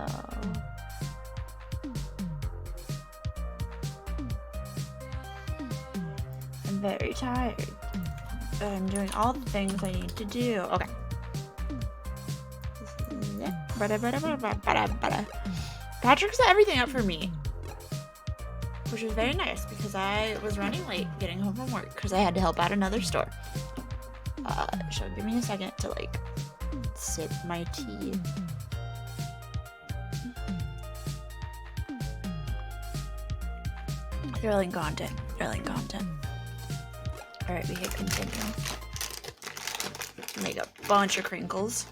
though. I'm very tired. But I'm doing all the things I need to do. Okay. Patrick set everything up for me, which was very nice because I was running late getting home from work because I had to help out another store. So give me a second to like sip my tea. Thrilling content. Thrilling content. Alright, we hit continue. Make a bunch of crinkles.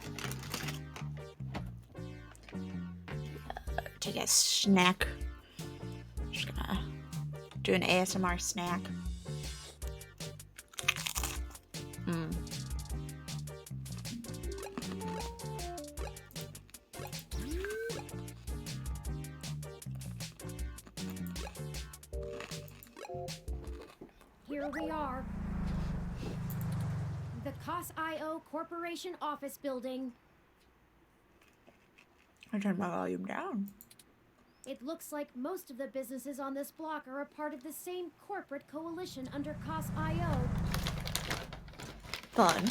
Take a snack. Just gonna do an ASMR snack. Here we are. The COS.io Corporation office building. I turned my volume down. It looks like most of the businesses on this block are a part of the same corporate coalition under COS.io. Fun.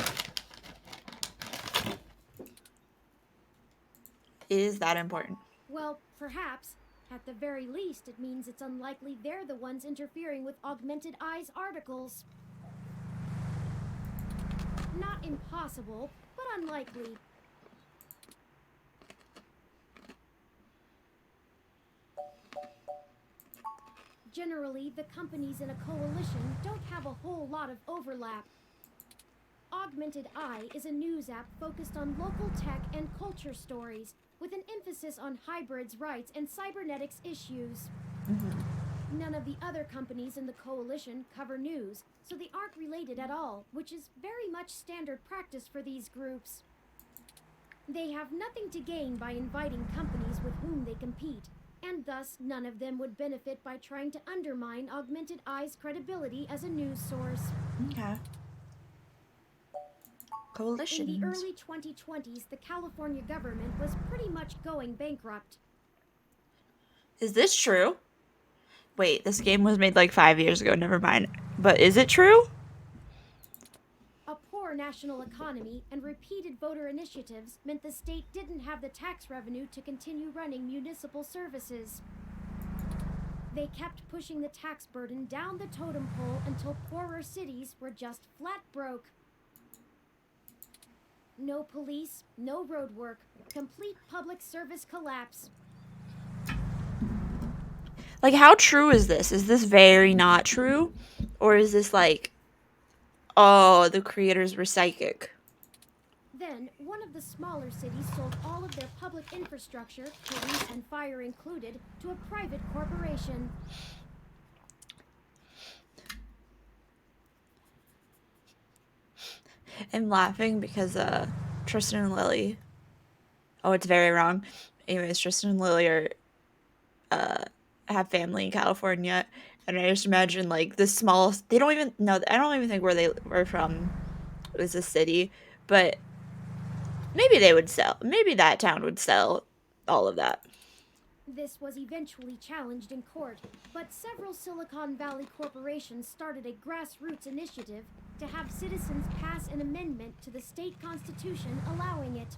Is that important? Well, perhaps. At the very least, it means it's unlikely they're the ones interfering with Augmented Eye's articles. Not impossible, but unlikely. Generally, the companies in a coalition don't have a whole lot of overlap. Augmented Eye is a news app focused on local tech and culture stories, with an emphasis on hybrids' rights and cybernetics issues. None of the other companies in the coalition cover news, so they aren't related at all, which is very much standard practice for these groups. They have nothing to gain by inviting companies with whom they compete, and thus none of them would benefit by trying to undermine Augmented Eye's credibility as a news source. Okay. Coalitions. In the early 2020s, the California government was pretty much going bankrupt. Is this true? Wait, this game was made like 5 years ago. Never mind. But is it true? A poor national economy and repeated voter initiatives meant the state didn't have the tax revenue to continue running municipal services. They kept pushing the tax burden down the totem pole until poorer cities were just flat broke. No police, no road work, complete public service collapse. Like, how true is this? Is this very not true? Or is this like, oh, the creators were psychic? Then, one of the smaller cities sold all of their public infrastructure, police and fire included, to a private corporation. I'm laughing because Tristan and Lily. Oh, it's very wrong. Anyways, Tristan and Lily are have family in California, and I just imagine like the smallest. They don't even know. I don't even think where they were from was a city, but maybe they would sell. Maybe that town would sell all of that. This was eventually challenged in court, but several Silicon Valley corporations started a grassroots initiative to have citizens pass an amendment to the state constitution allowing it.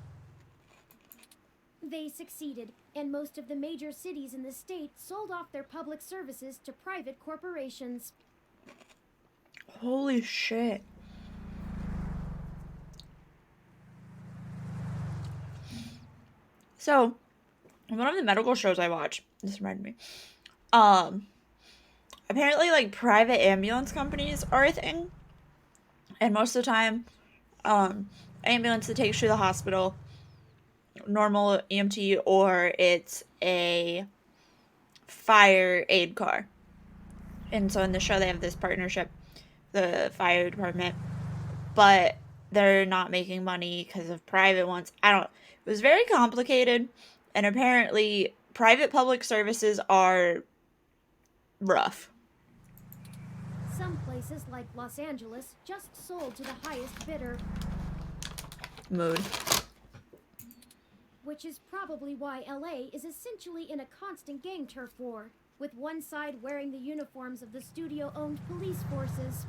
They succeeded, and most of the major cities in the state sold off their public services to private corporations. Holy shit. So, one of the medical shows I watch, this reminded me, apparently like private ambulance companies are a thing. And most of the time, ambulance that takes you to the hospital, normal EMT, or it's a fire aid car. And so in the show, they have this partnership, the fire department, but they're not making money because of private ones. It was very complicated, and apparently private public services are rough. Some places, like Los Angeles, just sold to the highest bidder. Mood. Which is probably why LA is essentially in a constant gang turf war, with one side wearing the uniforms of the studio-owned police forces.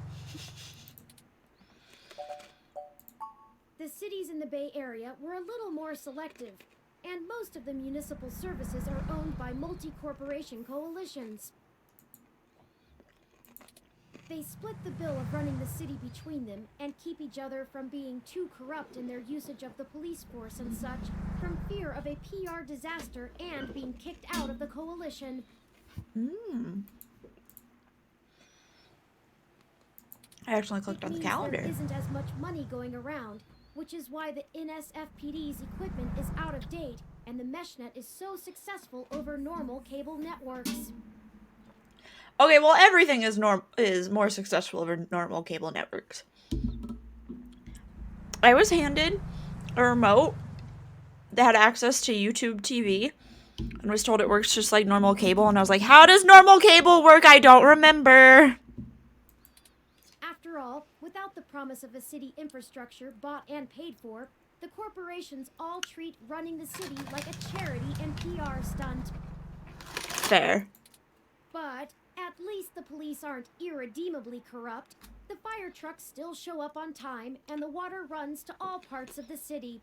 The cities in the Bay Area were a little more selective, and most of the municipal services are owned by multi-corporation coalitions. They split the bill of running the city between them and keep each other from being too corrupt in their usage of the police force and such, from fear of a PR disaster and being kicked out of the coalition. I actually clicked on the calendar. There isn't as much money going around, which is why the NSFPD's equipment is out of date and the MeshNet is so successful over normal cable networks. Okay, well, everything is more successful over normal cable networks. I was handed a remote that had access to YouTube TV and was told it works just like normal cable, and I was like, how does normal cable work? I don't remember. After all, without the promise of a city infrastructure bought and paid for, the corporations all treat running the city like a charity and PR stunt. Fair. But at least the police aren't irredeemably corrupt. The fire trucks still show up on time, and the water runs to all parts of the city.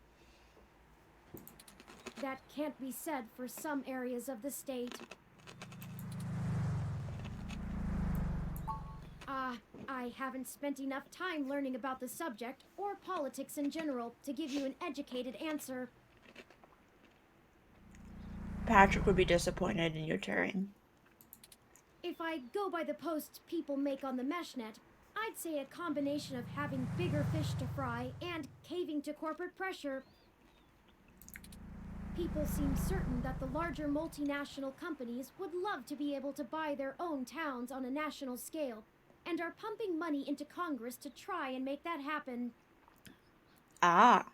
That can't be said for some areas of the state. I haven't spent enough time learning about the subject, or politics in general, to give you an educated answer. Patrick would be disappointed in your Turing. If I go by the posts people make on the MeshNet, I'd say a combination of having bigger fish to fry and caving to corporate pressure. People seem certain that the larger multinational companies would love to be able to buy their own towns on a national scale, and are pumping money into Congress to try and make that happen. Ah.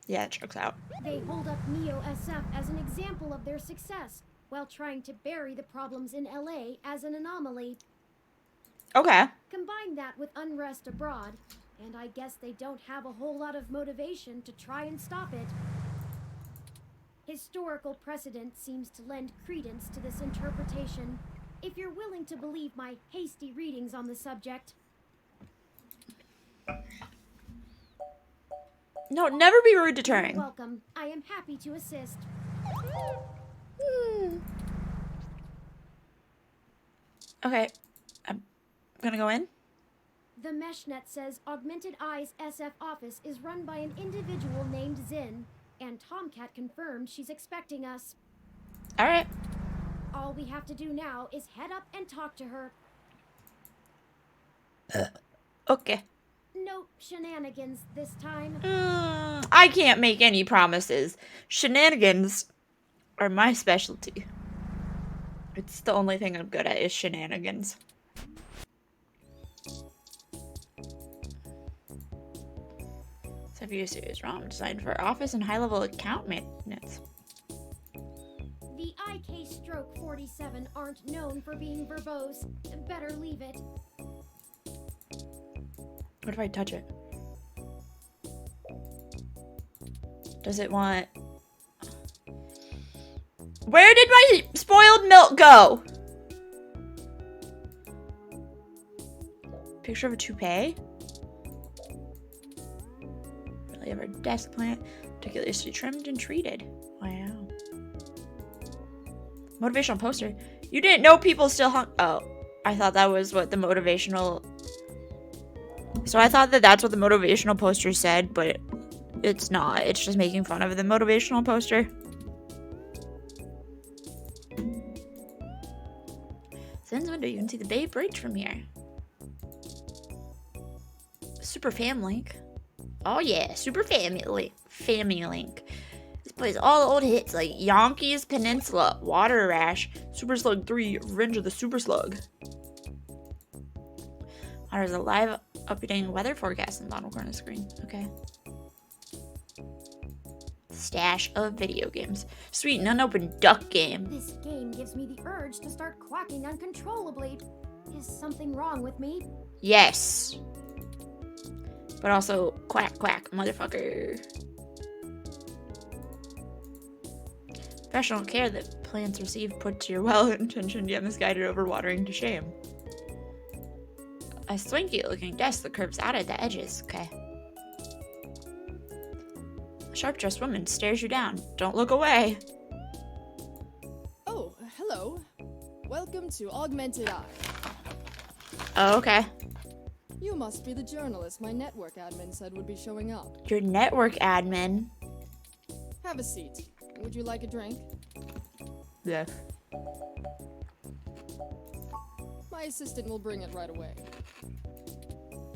Yeah, it checks out. They hold up NEO-SF as an example of their success, while trying to bury the problems in LA as an anomaly. Okay. Combine that with unrest abroad, and I guess they don't have a whole lot of motivation to try and stop it. Historical precedent seems to lend credence to this interpretation, if you're willing to believe my hasty readings on the subject. No, never be rude to Turing. Welcome. I am happy to assist. Okay. I'm gonna go in. The MeshNet says Augmented Eye's SF office is run by an individual named Zin, and Tomcat confirmed she's expecting us. Alright. All we have to do now is head up and talk to her. Okay. No shenanigans this time. I can't make any promises. Shenanigans are my specialty. It's the only thing I'm good at is shenanigans. Severe Series ROM designed for office and high-level account maintenance. The IK Stroke 47 aren't known for being verbose. Better leave it. What if I touch it? Does it want... Where did my spoiled milk go? Picture of a toupee? Really of our desk plant. Meticulously trimmed and treated. Wow. Motivational poster. You didn't know people still hung... Oh. I thought that was what the motivational... So I thought that that's what the motivational poster said, but it's not. It's just making fun of the motivational poster. Zen's window, you can see the Bay Bridge from here. Super Fam Link. Oh yeah, Super Family Link. This plays all the old hits like Yonkers Peninsula, Water Rash, Super Slug 3, Revenge of the Super Slug. There's a live updating weather forecast in the bottom corner of the screen. Okay. Stash of video games. Sweet and unopened duck game. This game gives me the urge to start quacking uncontrollably. Is something wrong with me? Yes. But also, quack, quack, motherfucker. Professional care that plants receive puts your well-intentioned yet misguided overwatering to shame. A swanky-looking desk that curves out at the edges. Okay. A sharp-dressed woman stares you down. Don't look away. Oh, hello. Welcome to Augmented Eye. Oh, okay. You must be the journalist my network admin said would be showing up. Your network admin. Have a seat. Would you like a drink? Yeah. My assistant will bring it right away.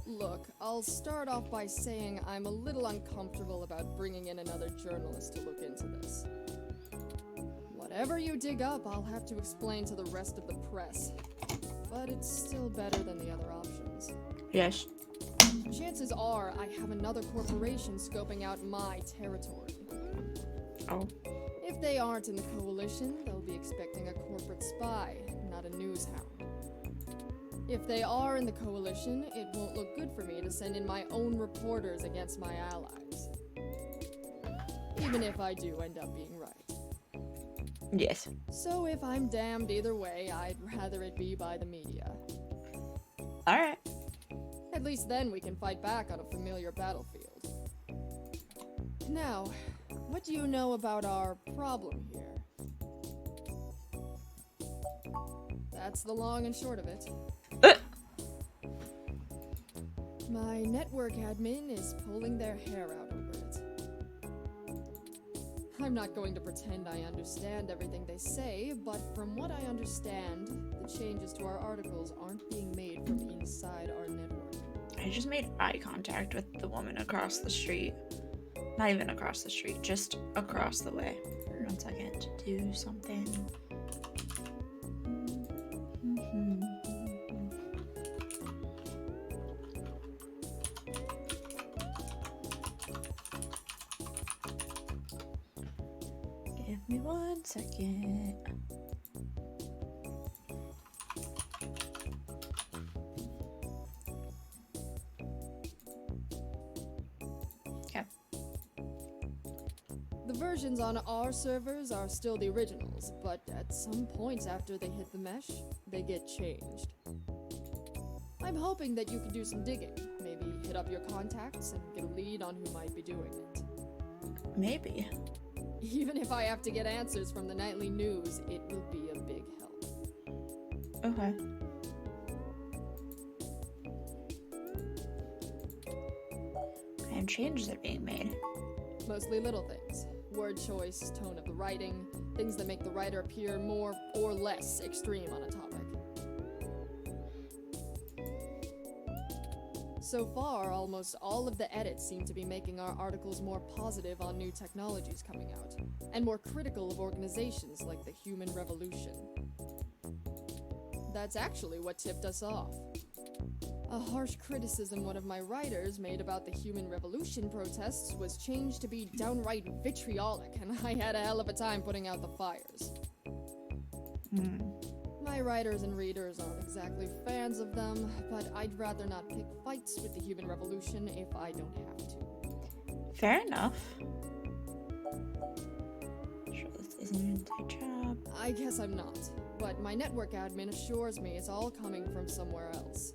Look, I'll start off by saying I'm a little uncomfortable about bringing in another journalist to look into this. Whatever you dig up, I'll have to explain to the rest of the press. But it's still better than the other options. Yes. Chances are I have another corporation scoping out my territory. Oh. If they aren't in the coalition, they'll be expecting a corporate spy, not a news hound. If they are in the coalition, it won't look good for me to send in my own reporters against my allies. Even if I do end up being right. Yes. So if I'm damned either way, I'd rather it be by the media. Alright. At least then we can fight back on a familiar battlefield. Now, what do you know about our problem here? That's the long and short of it. My network admin is pulling their hair out over it. I'm not going to pretend I understand everything they say, but from what I understand, the changes to our articles aren't being made from inside our network. I just made eye contact with the woman across the street. Not even across the street, just across the way. For 1 second to do something. Give me 1 second. Okay. The versions on our servers are still the originals, but at some point after they hit the mesh, they get changed. I'm hoping that you can do some digging, maybe hit up your contacts and get a lead on who might be doing it. Maybe. Even if I have to get answers from the nightly news, it will be a big help. Okay. And changes are being made. Mostly little things. Word choice, tone of the writing, things that make the writer appear more or less extreme on a topic. So far, almost all of the edits seem to be making our articles more positive on new technologies coming out, and more critical of organizations like the Human Revolution. That's actually what tipped us off. A harsh criticism one of my writers made about the Human Revolution protests was changed to be downright vitriolic, and I had a hell of a time putting out the fires. My writers and readers aren't exactly fans of them, but I'd rather not pick fights with the Human Revolution if I don't have to. Fair enough. Sure, this isn't an inside job. I guess I'm not, but my network admin assures me it's all coming from somewhere else.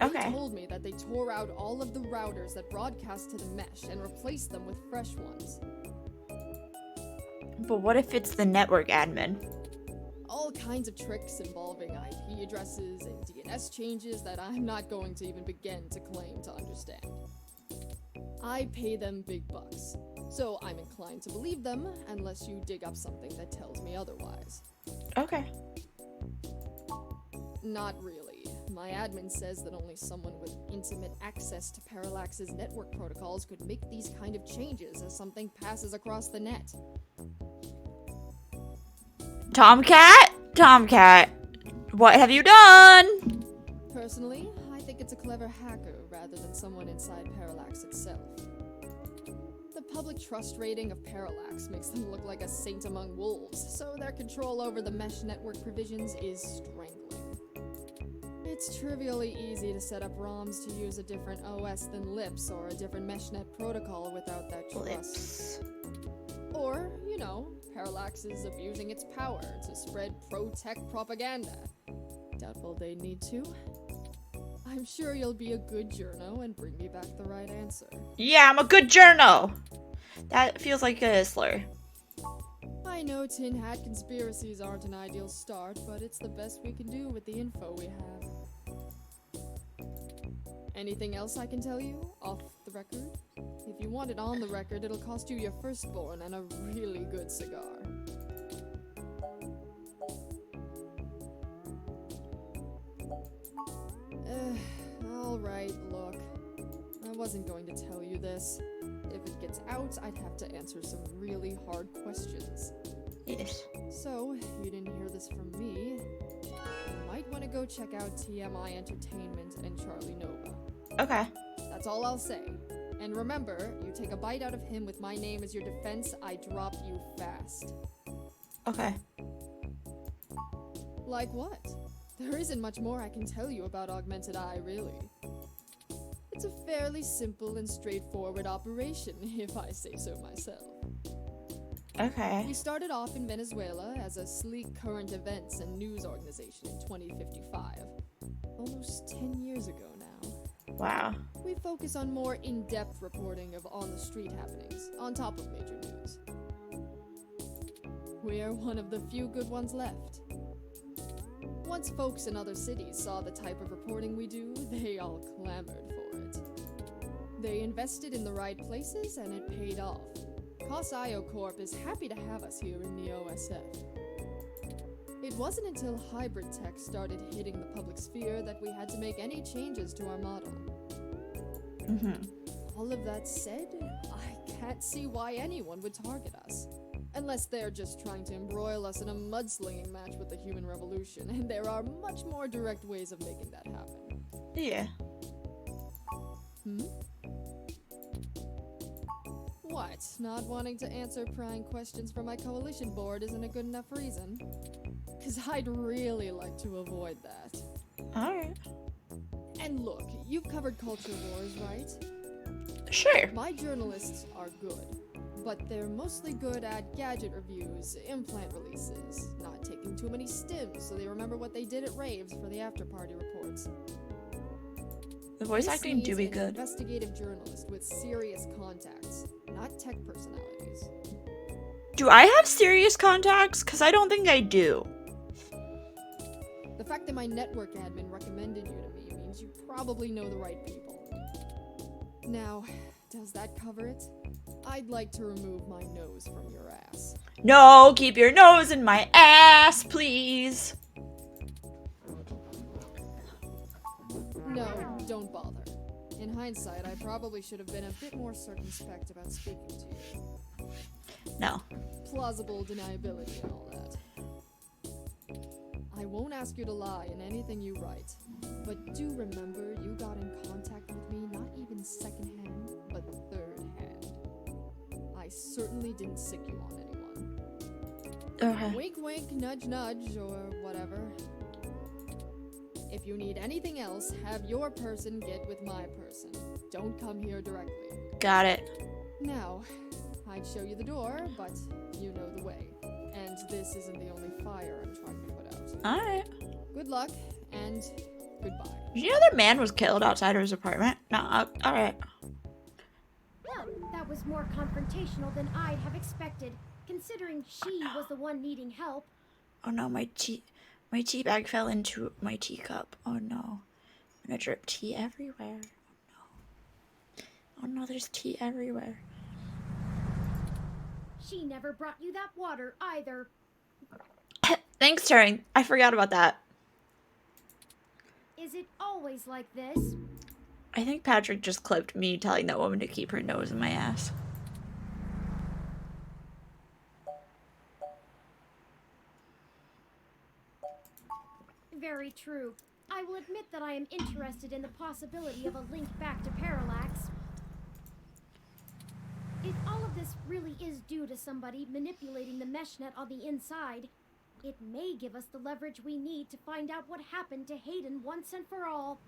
Okay. They told me that they tore out all of the routers that broadcast to the mesh and replaced them with fresh ones. But what if it's the network admin? All kinds of tricks involving IP addresses and DNS changes that I'm not going to even begin to claim to understand. I pay them big bucks, so I'm inclined to believe them unless you dig up something that tells me otherwise. Okay. Not really. My admin says that only someone with intimate access to Parallax's network protocols could make these kind of changes as something passes across the net. Tomcat? Tomcat, what have you done? Personally, I think it's a clever hacker rather than someone inside Parallax itself. The public trust rating of Parallax makes them look like a saint among wolves, so their control over the mesh network provisions is strangling. It's trivially easy to set up ROMs to use a different OS than Lips or a different meshnet protocol without that trust. Lips. Or, you know, Parallax is abusing its power to spread pro-tech propaganda. Doubtful they need to. I'm sure you'll be a good journo and bring me back the right answer. Yeah, I'm a good journal. That feels like a slur. I know tin hat conspiracies aren't an ideal start, but it's the best we can do with the info we have. Anything else I can tell you, off the record? If you want it on the record, it'll cost you your firstborn and a really good cigar. Alright, look. I wasn't going to tell you this. If it gets out, I'd have to answer some really hard questions. Yes. So, you didn't hear this from me. You might want to go check out TMI Entertainment and Charlie Nova. Okay. That's all I'll say. And remember, you take a bite out of him with my name as your defense, I drop you fast. Okay. Like what? There isn't much more I can tell you about Augmented Eye, really. It's a fairly simple and straightforward operation, if I say so myself. Okay. We started off in Venezuela as a sleek current events and news organization in 2055. Almost 10 years ago now. Wow. We focus on more in-depth reporting of on-the-street happenings, on top of major news. We're one of the few good ones left. Once folks in other cities saw the type of reporting we do, they all clamored for it. They invested in the right places and it paid off. COS-IO Corp is happy to have us here in the OSF. It wasn't until hybrid tech started hitting the public sphere that we had to make any changes to our model. All of that said, I can't see why anyone would target us. Unless they're just trying to embroil us in a mudslinging match with the human revolution, and there are much more direct ways of making that happen. Yeah. What? Not wanting to answer prying questions from my coalition board isn't a good enough reason? 'Cause I'd really like to avoid that. Alright. And look, you've covered culture wars, right? Sure. My journalists are good, but they're mostly good at gadget reviews, implant releases, not taking too many stims so they remember what they did at raves for the after-party reports. The voice This acting needs do be an good. investigative journalist with serious contacts, not tech personalities. Do I have serious contacts? Because I don't think I do. The fact that my network admin recommended you to me means you probably know the right people. Now, does that cover it? I'd like to remove my nose from your ass. No, keep your nose in my ass, please. No, don't bother. In hindsight, I probably should have been a bit more circumspect about speaking to you. No. Plausible deniability and all that. I won't ask you to lie in anything you write, but do remember you got in contact with me not even secondhand, but third-hand. I certainly didn't sick you on anyone. Okay. Wink wink, nudge nudge, or whatever. If you need anything else, have your person get with my person. Don't come here directly. Got it. Now, I'd show you the door, but you know the way. And this isn't the only fire I'm trying to put out. Alright. Good luck, and goodbye. Did you know the man was killed outside of his apartment? No, alright. Well, that was more confrontational than I'd have expected, considering she was the one needing help. Oh no, my tea bag fell into my teacup. Oh no. I'm gonna drip tea everywhere. Oh no. Oh no, there's tea everywhere. She never brought you that water either. Thanks, Turing. I forgot about that. Is it always like this? I think Patrick just clipped me telling that woman to keep her nose in my ass. Very true. I will admit that I am interested in the possibility of a link back to Parallax. If all of this really is due to somebody manipulating the mesh net on the inside, it may give us the leverage we need to find out what happened to Hayden once and for all.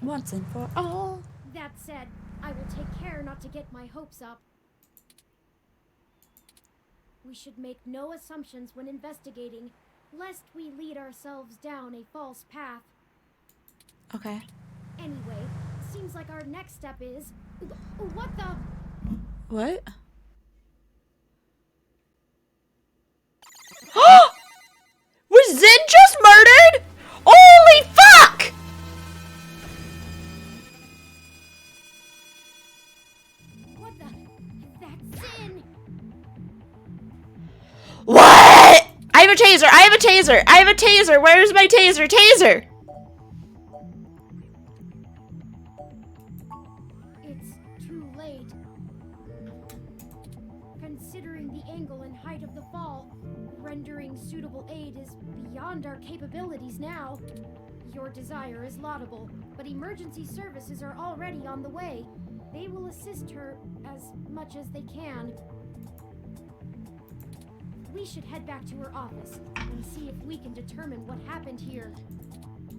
Once and for all. That said, I will take care not to get my hopes up. We should make no assumptions when investigating, lest we lead ourselves down a false path. Okay. Anyway, seems like our next step is... What the... What? Was Zin just murdered? Holy fuck! What the... That's Zin! What? I have a taser! I have a taser! I have a taser! Where's my taser? Taser! It's too late. Considering the angle and height of the fall, rendering suitable aid is beyond our capabilities now. Your desire is laudable, but emergency services are already on the way. They will assist her as much as they can. We should head back to her office and see if we can determine what happened here.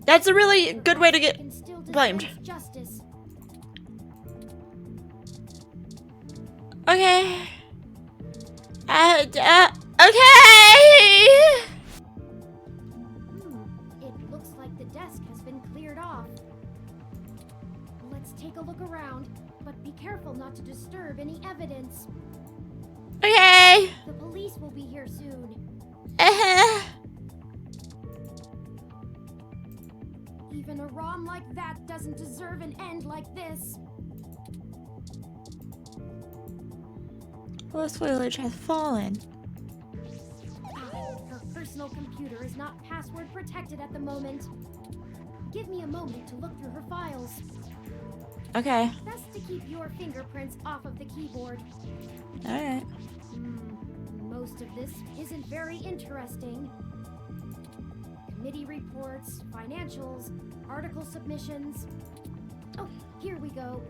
That's a really good way to get Can still blamed. dispense justice. Okay. Okay! It looks like the desk has been cleared off. Let's take a look around, but be careful not to disturb any evidence. Okay. The police will be here soon. Even a ROM like that doesn't deserve an end like this. Lost foliage has fallen. Her personal computer is not password protected at the moment. Give me a moment to look through her files. Okay. Best to keep your fingerprints off of the keyboard. Alright. Most of this isn't very interesting. Committee reports, financials, article submissions. Oh, here we go.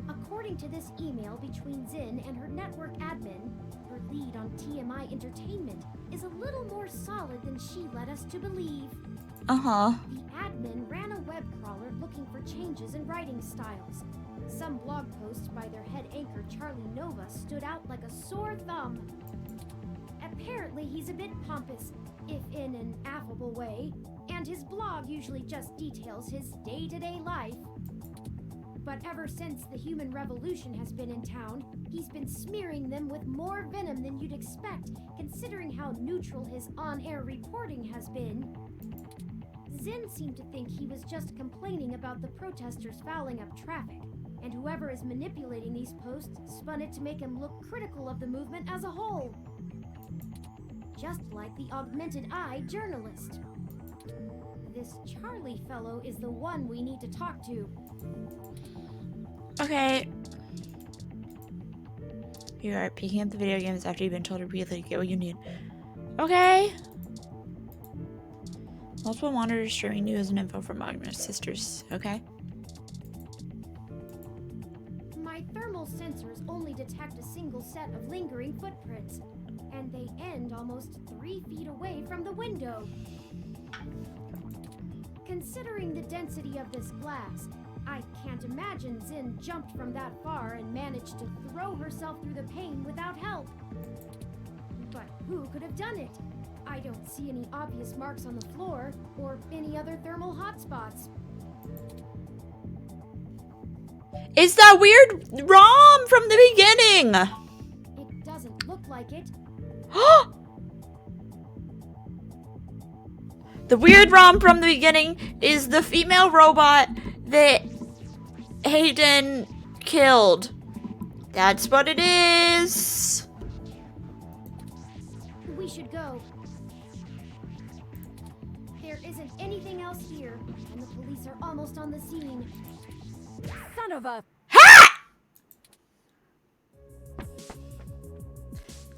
According to this email between Zin and her network admin, her lead on TMI Entertainment is a little more solid than she led us to believe. Uh-huh. The admin ran a web crawler looking for changes in writing styles. Some blog posts by their head anchor Charlie Nova stood out like a sore thumb. Apparently he's a bit pompous, if in an affable way, and his blog usually just details his day-to-day life. But ever since the human revolution has been in town, he's been smearing them with more venom than you'd expect, considering how neutral his on-air reporting has been. Zin seemed to think he was just complaining about the protesters fouling up traffic, and whoever is manipulating these posts spun it to make him look critical of the movement as a whole. Just like the Augmented Eye journalist. This Charlie fellow is the one we need to talk to. Okay. You are peeking at the video games after you've been told repeatedly to get what you need. Okay. Multiple monitors streaming news and info from Magna's sisters. Okay. My thermal sensors only detect a single set of lingering footprints, and they end almost 3 feet away from the window. Considering the density of this glass, I can't imagine Zin jumped from that far and managed to throw herself through the pane without help. But who could have done it? I don't see any obvious marks on the floor or any other thermal hotspots. It's that weird ROM from the beginning! It doesn't look like it. The weird ROM from the beginning is the female robot that Hayden killed. That's what it is. We should go. There isn't anything else here, and the police are almost on the scene. Son of a...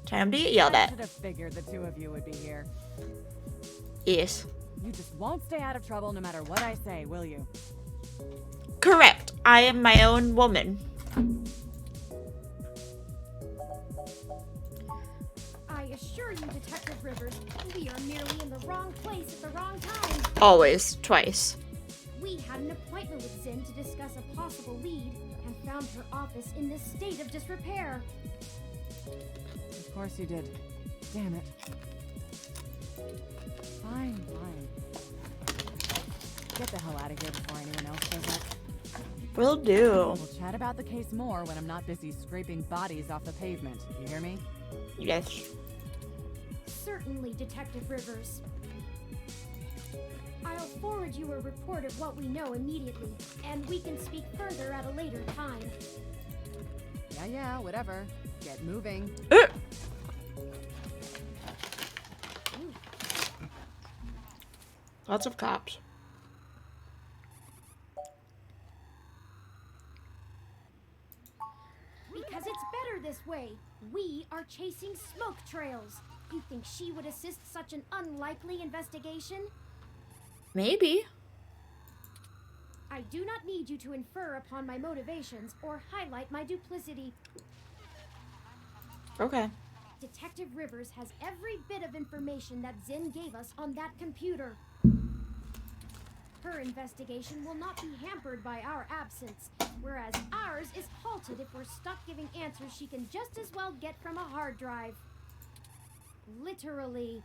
Time to get yelled I at. should have figured the two of you would be here. Yes. You just won't stay out of trouble no matter what I say, will you? Correct. I am my own woman. I assure you, Detective Rivers, we are merely in the wrong place at the wrong time. Always. Twice. We had an appointment with Zin to discuss a possible lead and found her office in this state of disrepair. Of course you did. Damn it. Fine. Get the hell out of here before anyone else shows up. Will do. We'll chat about the case more when I'm not busy scraping bodies off the pavement. You hear me? Yes. Certainly, Detective Rivers. I'll forward you a report of what we know immediately, and we can speak further at a later time. Yeah, whatever. Get moving. Lots of cops. Because it's better this way. We are chasing smoke trails. You think she would assist such an unlikely investigation? Maybe. I do not need you to infer upon my motivations or highlight my duplicity. Okay. Detective Rivers has every bit of information that Zinn gave us on that computer. Her investigation will not be hampered by our absence, whereas ours is halted if we're stuck giving answers she can just as well get from a hard drive. Literally.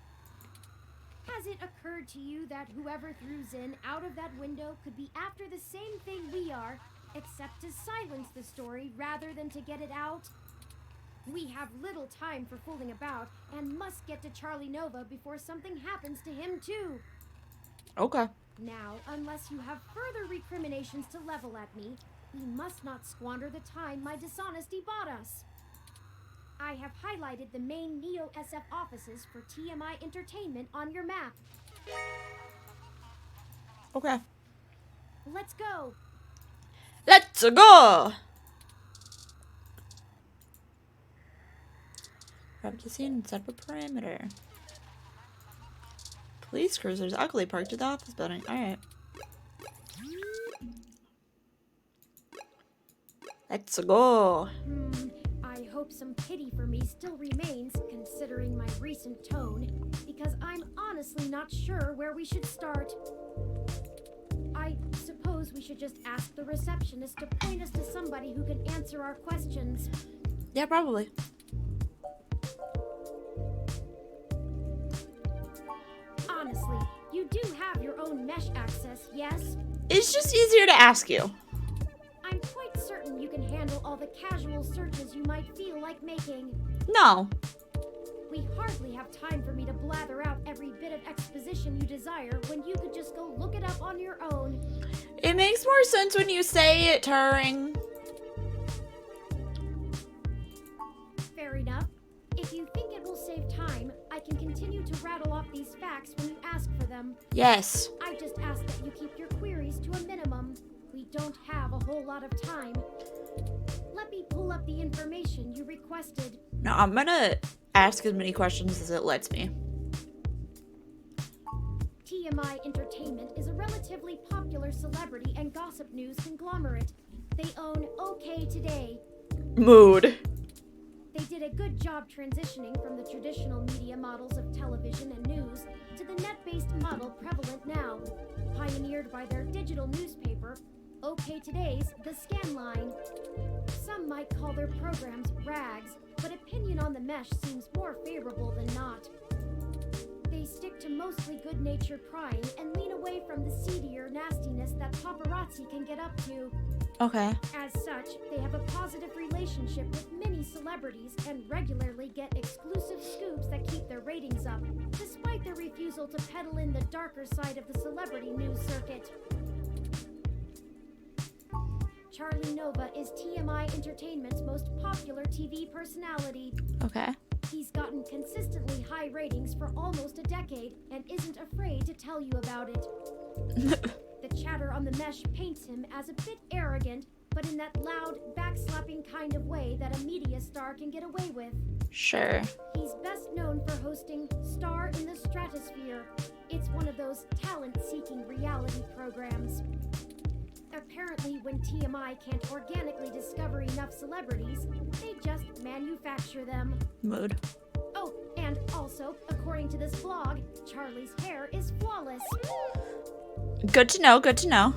Has it occurred to you that whoever threw Zinn out of that window could be after the same thing we are, except to silence the story rather than to get it out? We have little time for fooling about and must get to Charlie Nova before something happens to him too. Okay. Now, unless you have further recriminations to level at me, we must not squander the time my dishonesty bought us. I have highlighted the main Neo-SF offices for TMI Entertainment on your map. Okay. Let's go! Let's go! Grab the scene and set up a perimeter. Police cruisers ugly parked at the office building. Alright. Let's go. I hope some pity for me still remains, considering my recent tone, because I'm honestly not sure where we should start. I suppose we should just ask the receptionist to point us to somebody who can answer our questions. Yeah, probably. Honestly, you do have your own mesh access, yes? It's just easier to ask you. I'm quite certain you can handle all the casual searches you might feel like making. No. We hardly have time for me to blather out every bit of exposition you desire when you could just go look it up on your own. It makes more sense when you say it, Turing. Fair enough. If you think it will save time, I can continue to rattle off these facts when you ask for them. Yes. I just ask that you keep your queries to a minimum. We don't have a whole lot of time. Let me pull up the information you requested. No, I'm gonna ask as many questions as it lets me. TMI Entertainment is a relatively popular celebrity and gossip news conglomerate. They own OK Today. Mood. They did a good job transitioning from the traditional media models of television and news to the net-based model prevalent now, pioneered by their digital newspaper, OK Today's The Scanline. Some might call their programs rags, but opinion on the mesh seems more favorable than not. They stick to mostly good-natured prying and lean away from the seedier nastiness that paparazzi can get up to. Okay. As such, they have a positive relationship with many celebrities and regularly get exclusive scoops that keep their ratings up, despite their refusal to peddle in the darker side of the celebrity news circuit. Charlie Nova is TMI Entertainment's most popular TV personality. Okay. He's gotten consistently high ratings for almost a decade and isn't afraid to tell you about it. The chatter on the mesh paints him as a bit arrogant, but in that loud, backslapping kind of way that a media star can get away with. Sure. He's best known for hosting Star in the Stratosphere. It's one of those talent-seeking reality programs. Apparently, when TMI can't organically discover enough celebrities, they just manufacture them. Mood. Oh, and also, according to this blog, Charlie's hair is flawless. Good to know, good to know.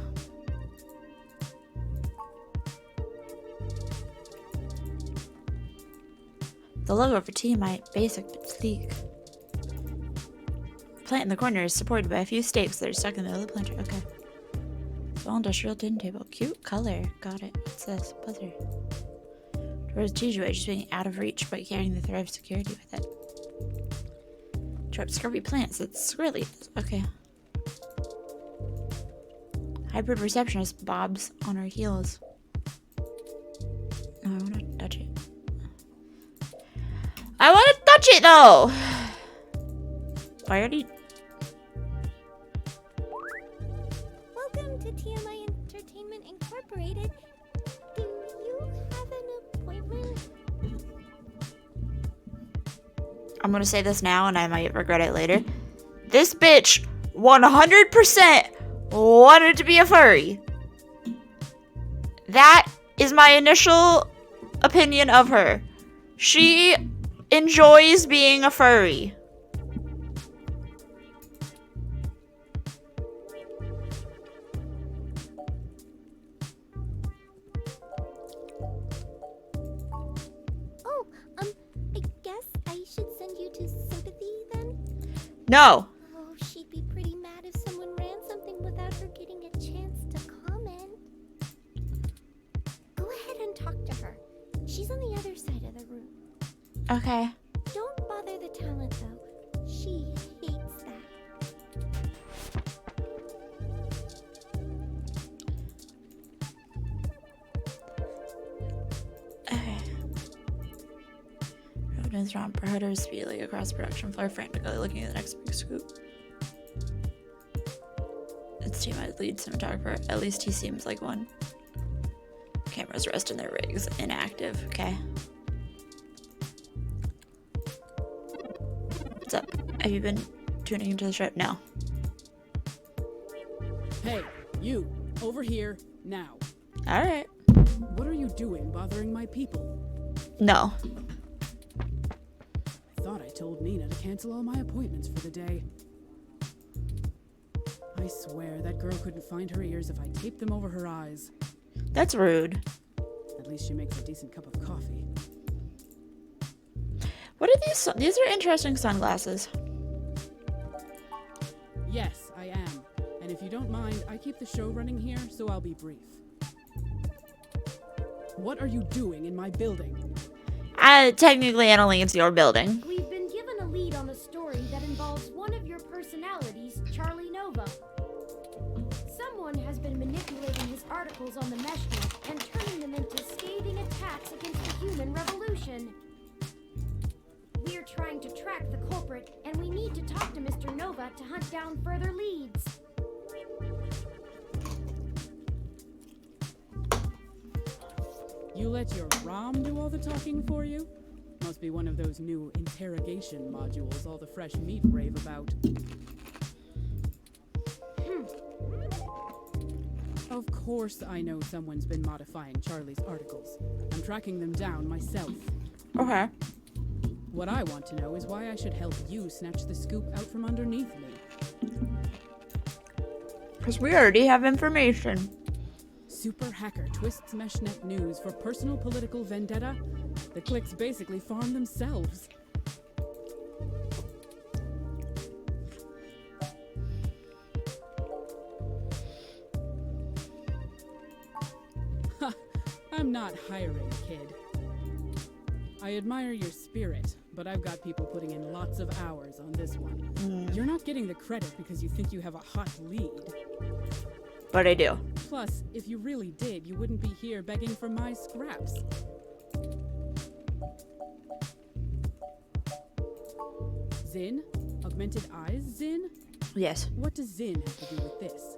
The logo for Tiamat, basic but sleek. Plant in the corner is supported by a few stakes that are stuck in the middle of the planter. Okay. Small industrial tin table. Cute color. Got it. What's this? Buzzer. Towards Chijuwe, just being out of reach, but carrying the threat of security with it. Trap scurvy plants. It's squirrely. Okay. Hybrid receptionist Bob's on her heels. No, I want to touch it. I want to touch it though! I already. Welcome to TMI Entertainment Incorporated. Do you have an appointment? I'm gonna say this now and I might regret it later. This bitch 100% wanted to be a furry. That is my initial opinion of her. She enjoys being a furry. Oh, I guess I should send you to sympathy then? No. Oh, she'd be pretty mad if someone ran something without her getting a chance to comment. Go ahead and talk to her. She's on the other side of the room. Okay. Don't bother the talent though. She hates that. Okay. Rodin's round predators speedily across the production floor, frantically looking at the next big scoop. It's Tiamat's lead cinematographer. At least he seems like one. Cameras rest in their rigs, inactive. Okay. What's up? Have you been tuning into the show? No. Hey, you, over here, now. Alright. What are you doing bothering my people? No. I thought I told Nina to cancel all my appointments for the day. I swear that girl couldn't find her ears if I taped them over her eyes. That's rude. At least she makes a decent cup of coffee. What are these? These are interesting sunglasses. Yes, I am. And if you don't mind, I keep the show running here, so I'll be brief. What are you doing in my building? Technically, I don't think it's your building. We've been given a lead on a story that involves one of your personalities, Charlie Nova. Someone has been manipulating his articles on the Meshnet and turning them into scathing attacks against the human revolution. We're trying to track the culprit, and we need to talk to Mr. Nova to hunt down further leads. You let your ROM do all the talking for you? Must be one of those new interrogation modules all the fresh meat rave about. Of course I know someone's been modifying Charlie's articles. I'm tracking them down myself. Okay. What I want to know is why I should help you snatch the scoop out from underneath me. Because we already have information. Super hacker twists Meshnet news for personal political vendetta? The clicks basically farm themselves. Ha! I'm not hiring, kid. I admire your spirit, but I've got people putting in lots of hours on this one. You're not getting the credit because you think you have a hot lead. But I do. Plus, if you really did, you wouldn't be here begging for my scraps. Zin? Augmented eyes, Zin? Yes. What does Zin have to do with this?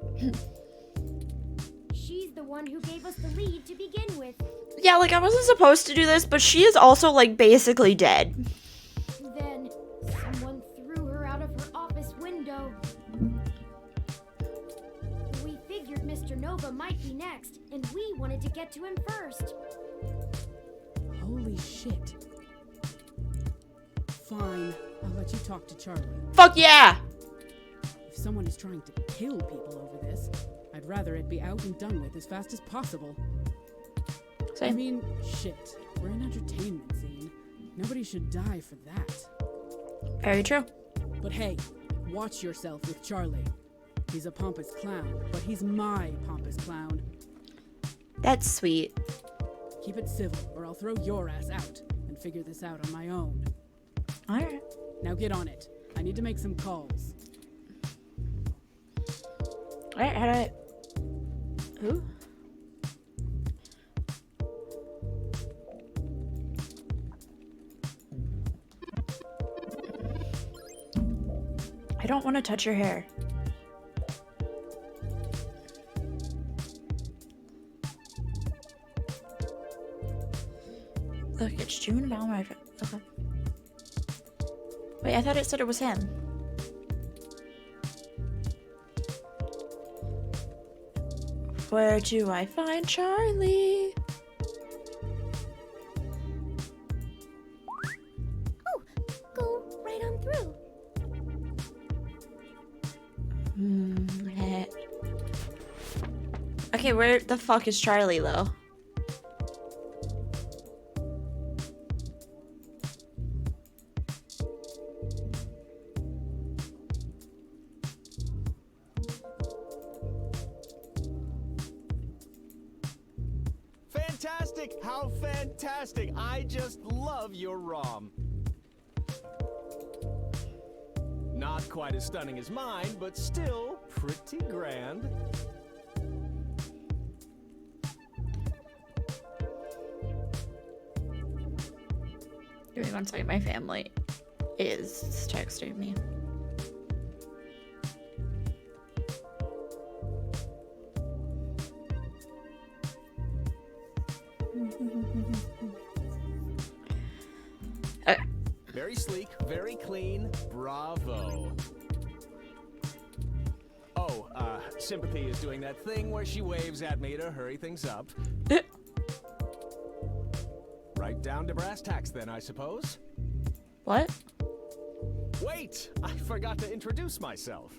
She's the one who gave us the lead to begin with. Yeah, like, I wasn't supposed to do this, but she is also, like, basically dead. Then, someone threw her out of her office window. We figured Mr. Nova might be next, and we wanted to get to him first. Holy shit. Fine, I'll let you talk to Charlie. Fuck yeah! If someone is trying to kill people over this, I'd rather it be out and done with as fast as possible. I Same. mean, shit. We're in entertainment scene. Nobody should die for that. Very true. But hey, watch yourself with Charlie. He's a pompous clown, but he's my pompous clown. That's sweet. Keep it civil, or I'll throw your ass out and figure this out on my own. Alright. Now get on it. I need to make some calls. Alright, how do I... Ooh. I don't want to touch your hair. Look, it's June Balmer. Okay. Wait, I thought it said it was him. Where do I find Charlie? Oh, go right on through. Okay, where the fuck is Charlie, though? Fantastic! How fantastic! I just love your ROM. Not quite as stunning as mine, but still pretty grand. Give me one second, my family is texting me. Okay. Very sleek, very clean. Bravo. Oh, Sympathy is doing that thing where she waves at me to hurry things up. Right down to brass tacks then, I suppose. What? Wait! I forgot to introduce myself.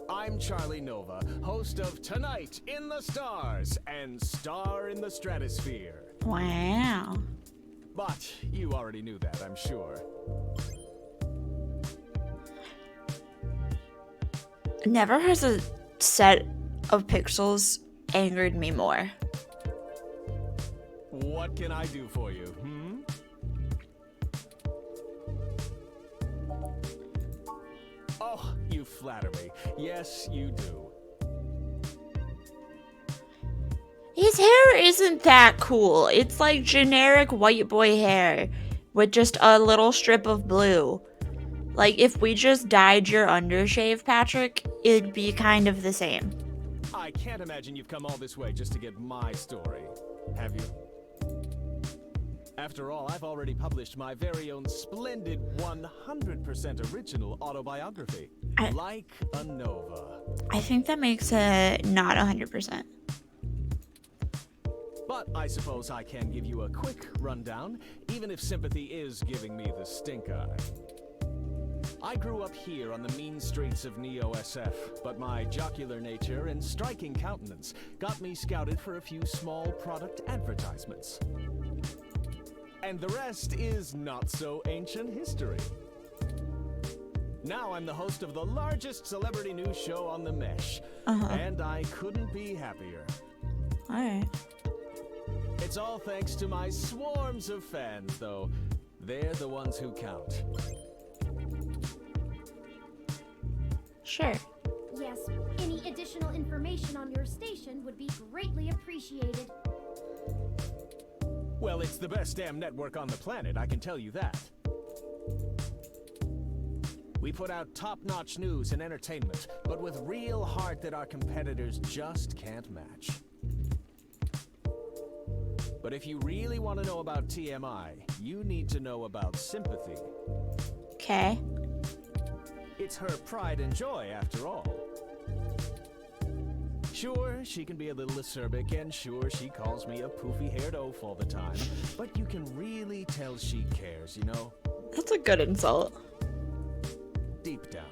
I'm Charlie Nova, host of Tonight in the Stars and Star in the Stratosphere. Wow. But you already knew that, I'm sure. Never has a set of pixels angered me more. What can I do for you, Oh, you flatter me. Yes, you do. His hair isn't that cool. It's like generic white boy hair with just a little strip of blue. Like, if we just dyed your undershave, Patrick, it'd be kind of the same. I can't imagine you've come all this way just to get my story, have you? After all, I've already published my very own splendid 100% original autobiography, Like a Nova. I think that makes it not 100%. But I suppose I can give you a quick rundown, even if Sympathy is giving me the stink eye. I grew up here on the mean streets of Neo-SF, but my jocular nature and striking countenance got me scouted for a few small product advertisements. And the rest is not so ancient history. Now I'm the host of the largest celebrity news show on the Mesh, and I couldn't be happier. Alright. It's all thanks to my swarms of fans, though. They're the ones who count. Sure. Yes, any additional information on your station would be greatly appreciated. Well, it's the best damn network on the planet, I can tell you that. We put out top-notch news and entertainment, but with real heart that our competitors just can't match. But if you really want to know about TMI, you need to know about Sympathy. Okay. It's her pride and joy, after all. Sure, she can be a little acerbic, and sure, she calls me a poofy-haired oaf all the time, but you can really tell she cares, you know? That's a good insult. Deep down.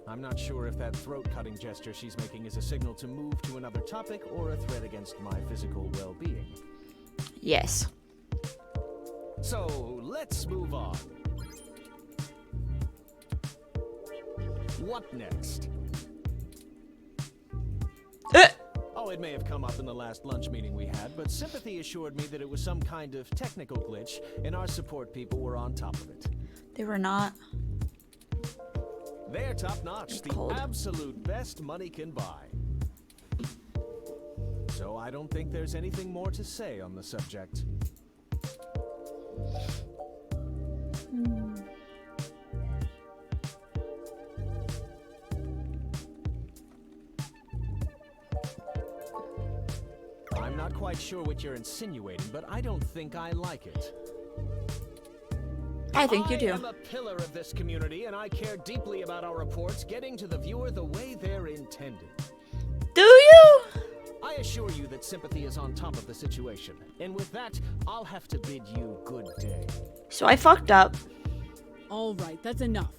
I'm not sure if that throat-cutting gesture she's making is a signal to move to another topic or a threat against my physical well-being. Yes. So, let's move on. What next? Oh, it may have come up in the last lunch meeting we had, but Sympathy assured me that it was some kind of technical glitch, and our support people were on top of it. They were not. They're top-notch, the Cold. absolute best money can buy. So I don't think there's anything more to say on the subject. I'm not quite sure what you're insinuating, but I don't think I like it. I think you do. I am a pillar of this community, and I care deeply about our reports getting to the viewer the way they're intended. Do you? I assure you that Sympathy is on top of the situation. And with that, I'll have to bid you good day. So I fucked up. All right, that's enough.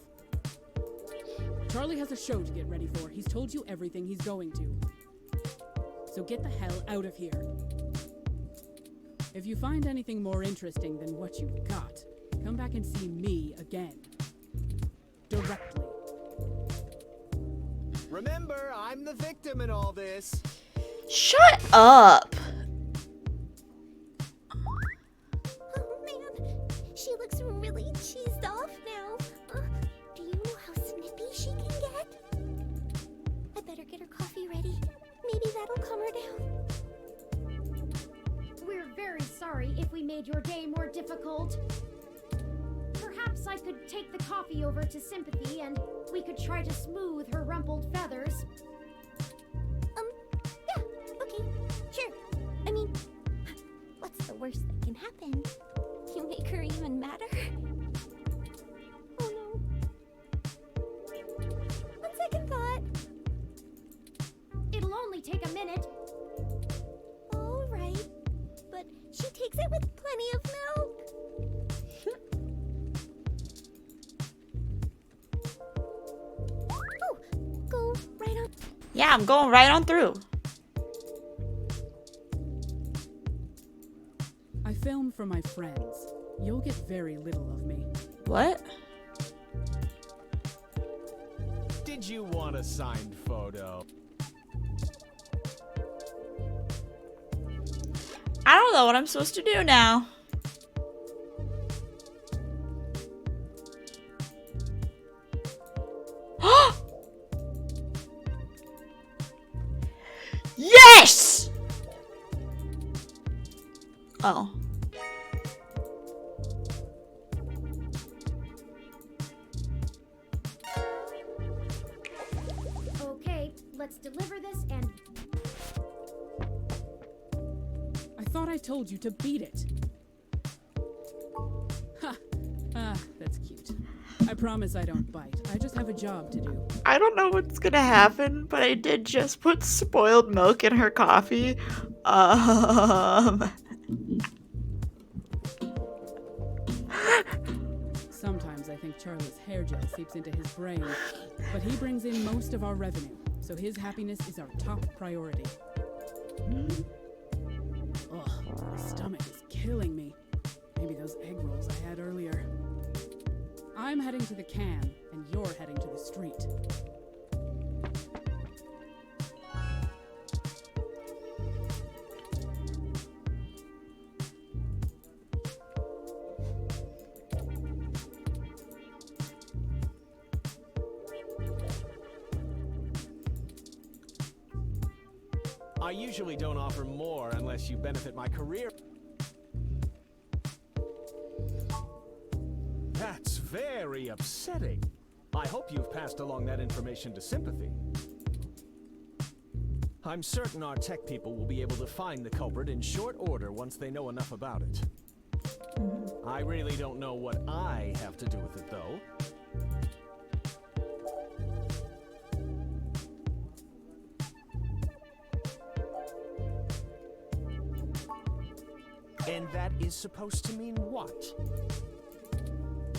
Charlie has a show to get ready for. He's told you everything he's going to. So get the hell out of here. If you find anything more interesting than what you've got, come back and see me again. Directly. Remember, I'm the victim in all this. Shut up. Oh man, she looks really cheesed off now. Do you know how snippy she can get? I better get her coffee ready. Maybe that'll calm her down. We're very sorry if we made your day more difficult. Perhaps I could take the coffee over to Sympathy and we could try to smooth her rumpled feathers. Yeah, okay, sure. I mean, what's the worst that can happen? You make her even madder? Oh no. On second thought. It'll only take a minute. All right, but she takes it with plenty of milk. Oh, go right on. Yeah, I'm going right on through. I film for my friends. You'll get very little of me. What? Did you want a signed photo? I don't know what I'm supposed to do now. Yes! Oh. Okay, let's deliver this and I thought I told you to beat it. Ha! Ah, that's cute. I promise I don't bite. I just have a job to do. I don't know what's gonna happen, but I did just put spoiled milk in her coffee. Sometimes I think Charlie's hair gel seeps into his brain, but he brings in most of our revenue, so his happiness is our top priority. Ugh, my stomach is killing me. Maybe those egg rolls I had earlier. I'm heading to the can, and you're heading to the street. I usually don't offer more unless you benefit my career. That's very upsetting. I hope you've passed along that information to Sympathy. I'm certain our tech people will be able to find the culprit in short order once they know enough about it. I really don't know what I have to do with it, though. And that is supposed to mean what?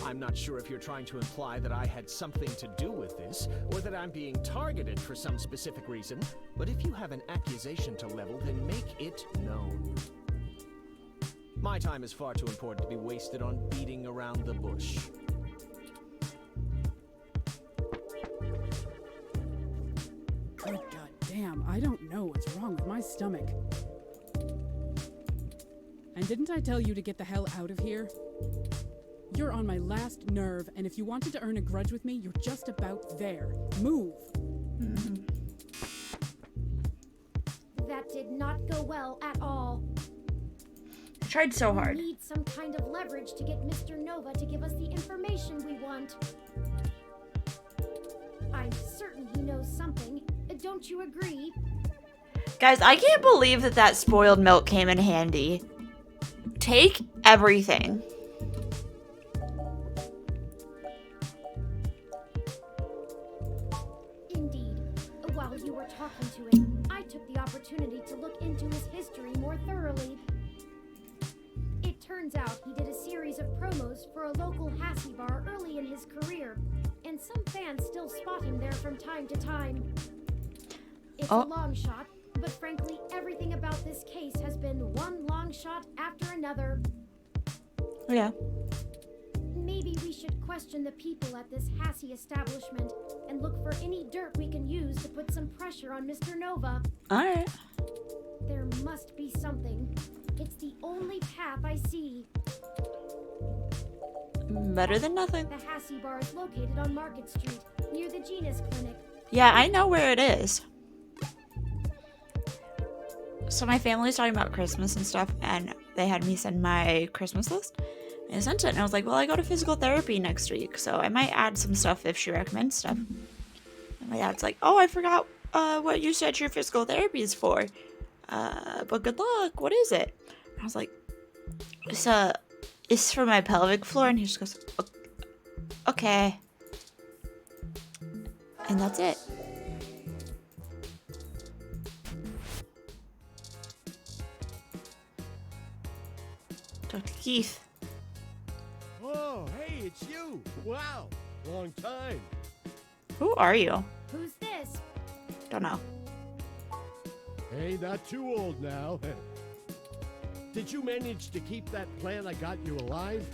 I'm not sure if you're trying to imply that I had something to do with this, or that I'm being targeted for some specific reason, but if you have an accusation to level, then make it known. My time is far too important to be wasted on beating around the bush. Good goddamn, I don't know what's wrong with my stomach. And didn't I tell you to get the hell out of here? You're on my last nerve, and if you wanted to earn a grudge with me, you're just about there. Move! That did not go well at all. I tried so We hard. need some kind of leverage to get Mr. Nova to give us the information we want. I'm certain he knows something. Don't you agree? Guys, I can't believe that that spoiled milk came in handy. Take everything. Indeed. While you were talking to him, I took the opportunity to look into his history more thoroughly. It turns out he did a series of promos for a local Hassie bar early in his career, and some fans still spot him there from time to time. It's Oh. a long shot, but frankly, everything about this case has been one long shot after another. Yeah. Maybe we should question the people at this Hassie establishment and look for any dirt we can use to put some pressure on Mr. Nova. Alright. There must be something. It's the only path I see. Better than nothing. The Hassie bar is located on Market Street, near the Genus Clinic. Yeah, I know where it is. So my family's talking about Christmas and stuff, and they had me send my Christmas list. And I sent it, and I was like, well, I go to physical therapy next week, so I might add some stuff if she recommends stuff. And my dad's like, oh, I forgot what you said your physical therapy is for. But good luck. What is it? And I was like, it's for my pelvic floor. And he just goes, okay. And that's it. Dr. Keith. Oh, hey, it's you. Wow, long time. Who are you? Who's this? Don't know. Hey, not too old now. Did you manage to keep that plant I got you alive?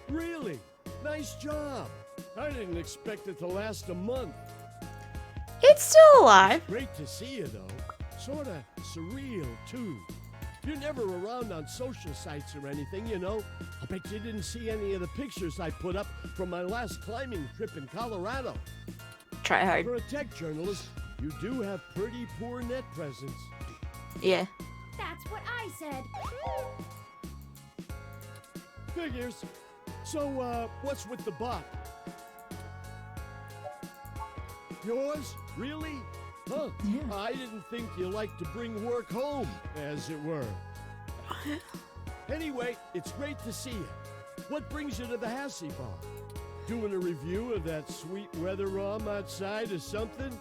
Really? Nice job. I didn't expect it to last a month. It's still alive. Great to see you, though. Sorta surreal, too. You're never around on social sites or anything, you know. I bet you didn't see any of the pictures I put up from my last climbing trip in Colorado. Try hard. For a tech journalist, you do have pretty poor net presence. Yeah. That's what I said. Figures. So, what's with the bot? Yours? Really? Huh. Yeah. I didn't think you liked to bring work home, as it were. Anyway, it's great to see you. What brings you to the Hassie Bar? Doing a review of that sweet weather ROM outside or something?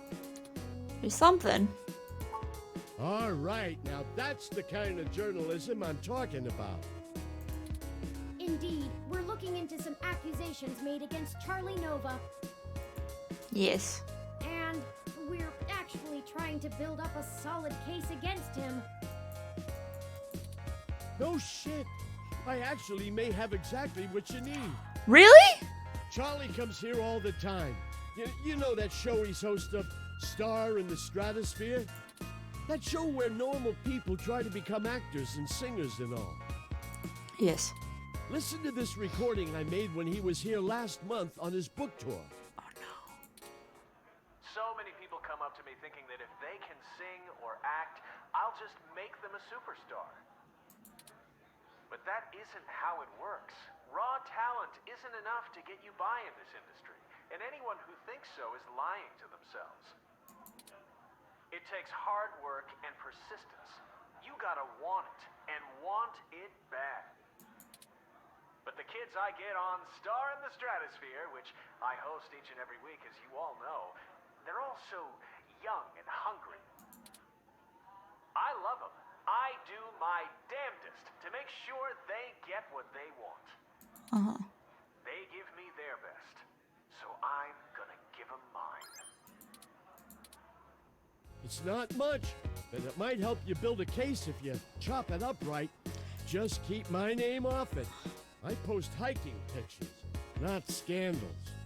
There's something. All right, now that's the kind of journalism I'm talking about. Indeed, we're looking into some accusations made against Charlie Nova, Yes. and we're actually trying to build up a solid case against him. No shit. I actually may have exactly what you need. Really? Charlie comes here all the time. You know that show he's host of, Star in the Stratosphere? That show where normal people try to become actors and singers and all. Yes. Listen to this recording I made when he was here last month on his book tour. Oh no. So many people come up to me thinking that if they can sing or act, I'll just make them a superstar. But that isn't how it works. Raw talent isn't enough to get you by in this industry, and anyone who thinks so is lying to themselves. It takes hard work and persistence. You gotta want it, and want it bad. But the kids I get on Star in the Stratosphere, which I host each and every week, as you all know, they're all so young and hungry. I love them. I do my damnedest to make sure they get what they want. Uh-huh. They give me their best, so I'm gonna give them mine. It's not much, and it might help you build a case if you chop it up right. Just keep my name off it. I post hiking pictures, not scandals.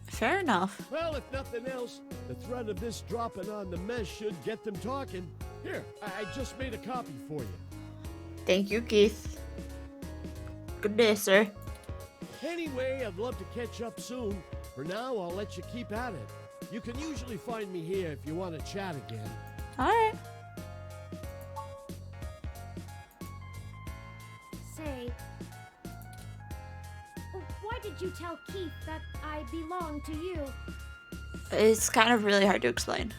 Fair enough. Well, if nothing else, the threat of this dropping on the mess should get them talking. Here, I just made a copy for you. Thank you, Keith. Good day, sir. Anyway, I'd love to catch up soon. For now, I'll let you keep at it. You can usually find me here if you want to chat again. Alright. Say, why did you tell Keith that I belong to you? It's kind of really hard to explain.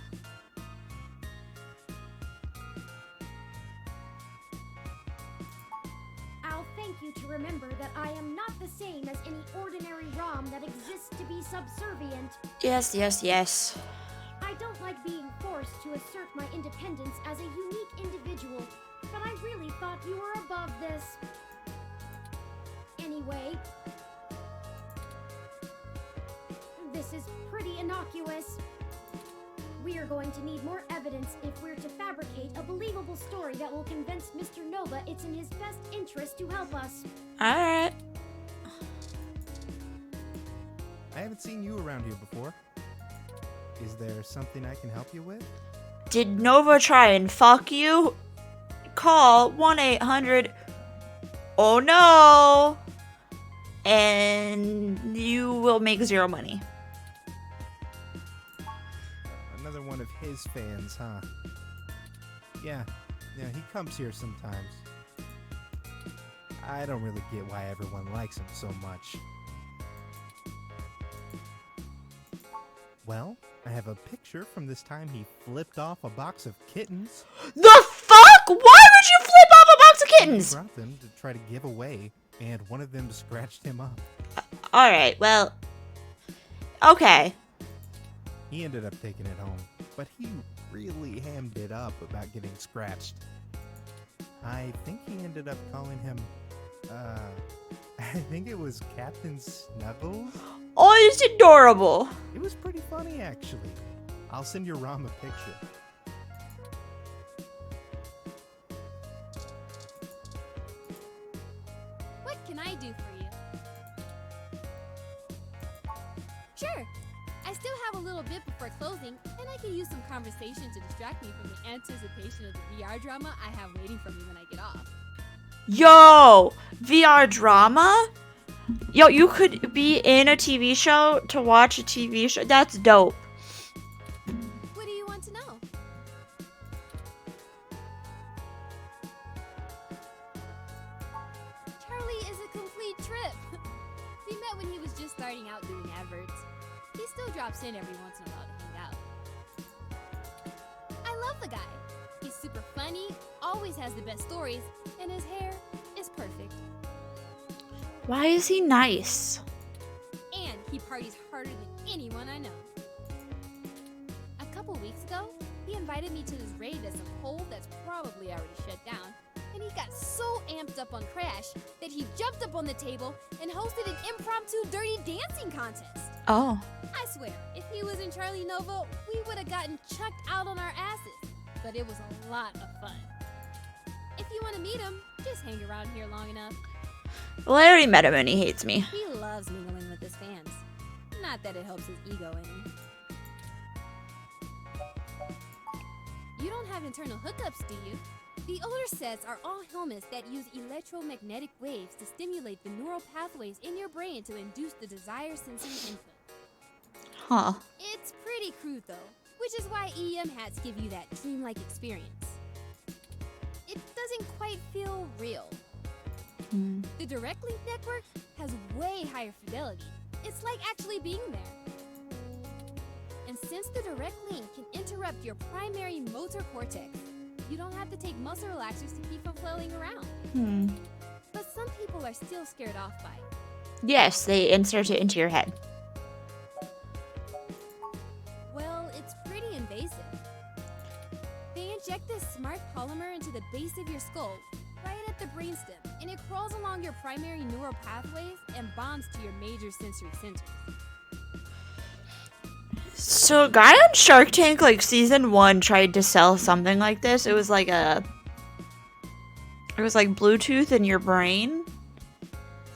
I'll thank you to remember that I am not the same as any ordinary ROM that exists to be subservient. Yes, yes, yes. I don't like being forced to assert my independence as a unique individual, but I really thought you were above this. Anyway, this is pretty innocuous. We are going to need more evidence if we're to fabricate a believable story that will convince Mr. Nova it's in his best interest to help us. Alright. I haven't seen you around here before. Is there something I can help you with? Did Nova try and fuck you? Call 1-800 oh no, and you will make zero money. Another one of his fans, huh? Yeah, he comes here sometimes. I don't really get why everyone likes him so much. Well, I have a picture from this time he flipped off a box of kittens. The fuck? Why would you flip off a box of He kittens? brought them to try to give away, and one of them scratched him up. Alright, well, okay. He ended up taking it home, but he really hammed it up about getting scratched. I think he ended up calling him, I think it was Captain Snuggles? Oh, it's adorable. It was pretty funny, actually. I'll send your ROM a picture. What can I do for you? Sure. I still have a little bit before closing, and I can use some conversation to distract me from the anticipation of the VR drama I have waiting for me when I get off. Yo, VR drama? Yo, you could be in a TV show to watch a TV show. That's dope. What do you want to know? Charlie is a complete trip. We met when he was just starting out doing adverts. He still drops in every once in a while to hang out. I love the guy. He's super funny, always has the best stories, and his hair is perfect. Why is he nice? And he parties harder than anyone I know. A couple weeks ago, he invited me to this raid at some hole that's probably already shut down, and he got so amped up on Crash that he jumped up on the table and hosted an impromptu dirty dancing contest. Oh. I swear, if he was in Charlie Nova, we would have gotten chucked out on our asses, but it was a lot of fun. If you want to meet him, just hang around here long enough. Well, I already met him and he hates me. He loves mingling with his fans. Not that it helps his ego any. You don't have internal hookups, do you? The older sets are all helmets that use electromagnetic waves to stimulate the neural pathways in your brain to induce the desired sensory input. Huh. It's pretty crude though, which is why EM hats give you that dreamlike experience. It doesn't quite feel real. The Direct Link network has way higher fidelity. It's like actually being there. And since the Direct Link can interrupt your primary motor cortex, you don't have to take muscle relaxers to keep from flailing around. But some people are still scared off by it. Yes, they insert it into your head. Well, it's pretty invasive. They inject this smart polymer into the base of your skull, right at the brainstem, and it crawls along your primary neural pathways and bonds to your major sensory centers. So a guy on Shark Tank, like season 1, tried to sell something like this. It was like Bluetooth in your brain.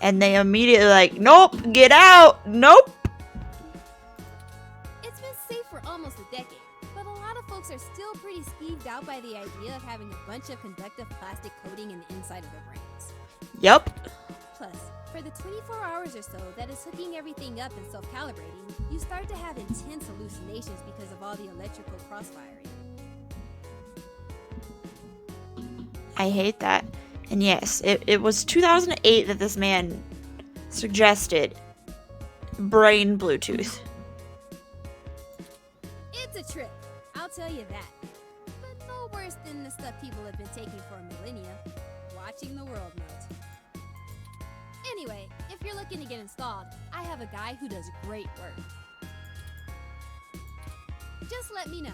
And they immediately like, nope, get out, nope. It's been safe for almost a decade, but a lot of folks are still pretty skeeved out by the idea of having a bunch of conductive plastic coating in the inside of their brains. Yep. Plus, for the 24 hours or so that is hooking everything up and self-calibrating, you start to have intense hallucinations because of all the electrical crossfiring. I hate that. And yes, it was 2008 that this man suggested brain Bluetooth. It's a trip, I'll tell you that. But no worse than the stuff people have been taking for millennia. Watching the world melt. Anyway, if you're looking to get installed, I have a guy who does great work. Just let me know.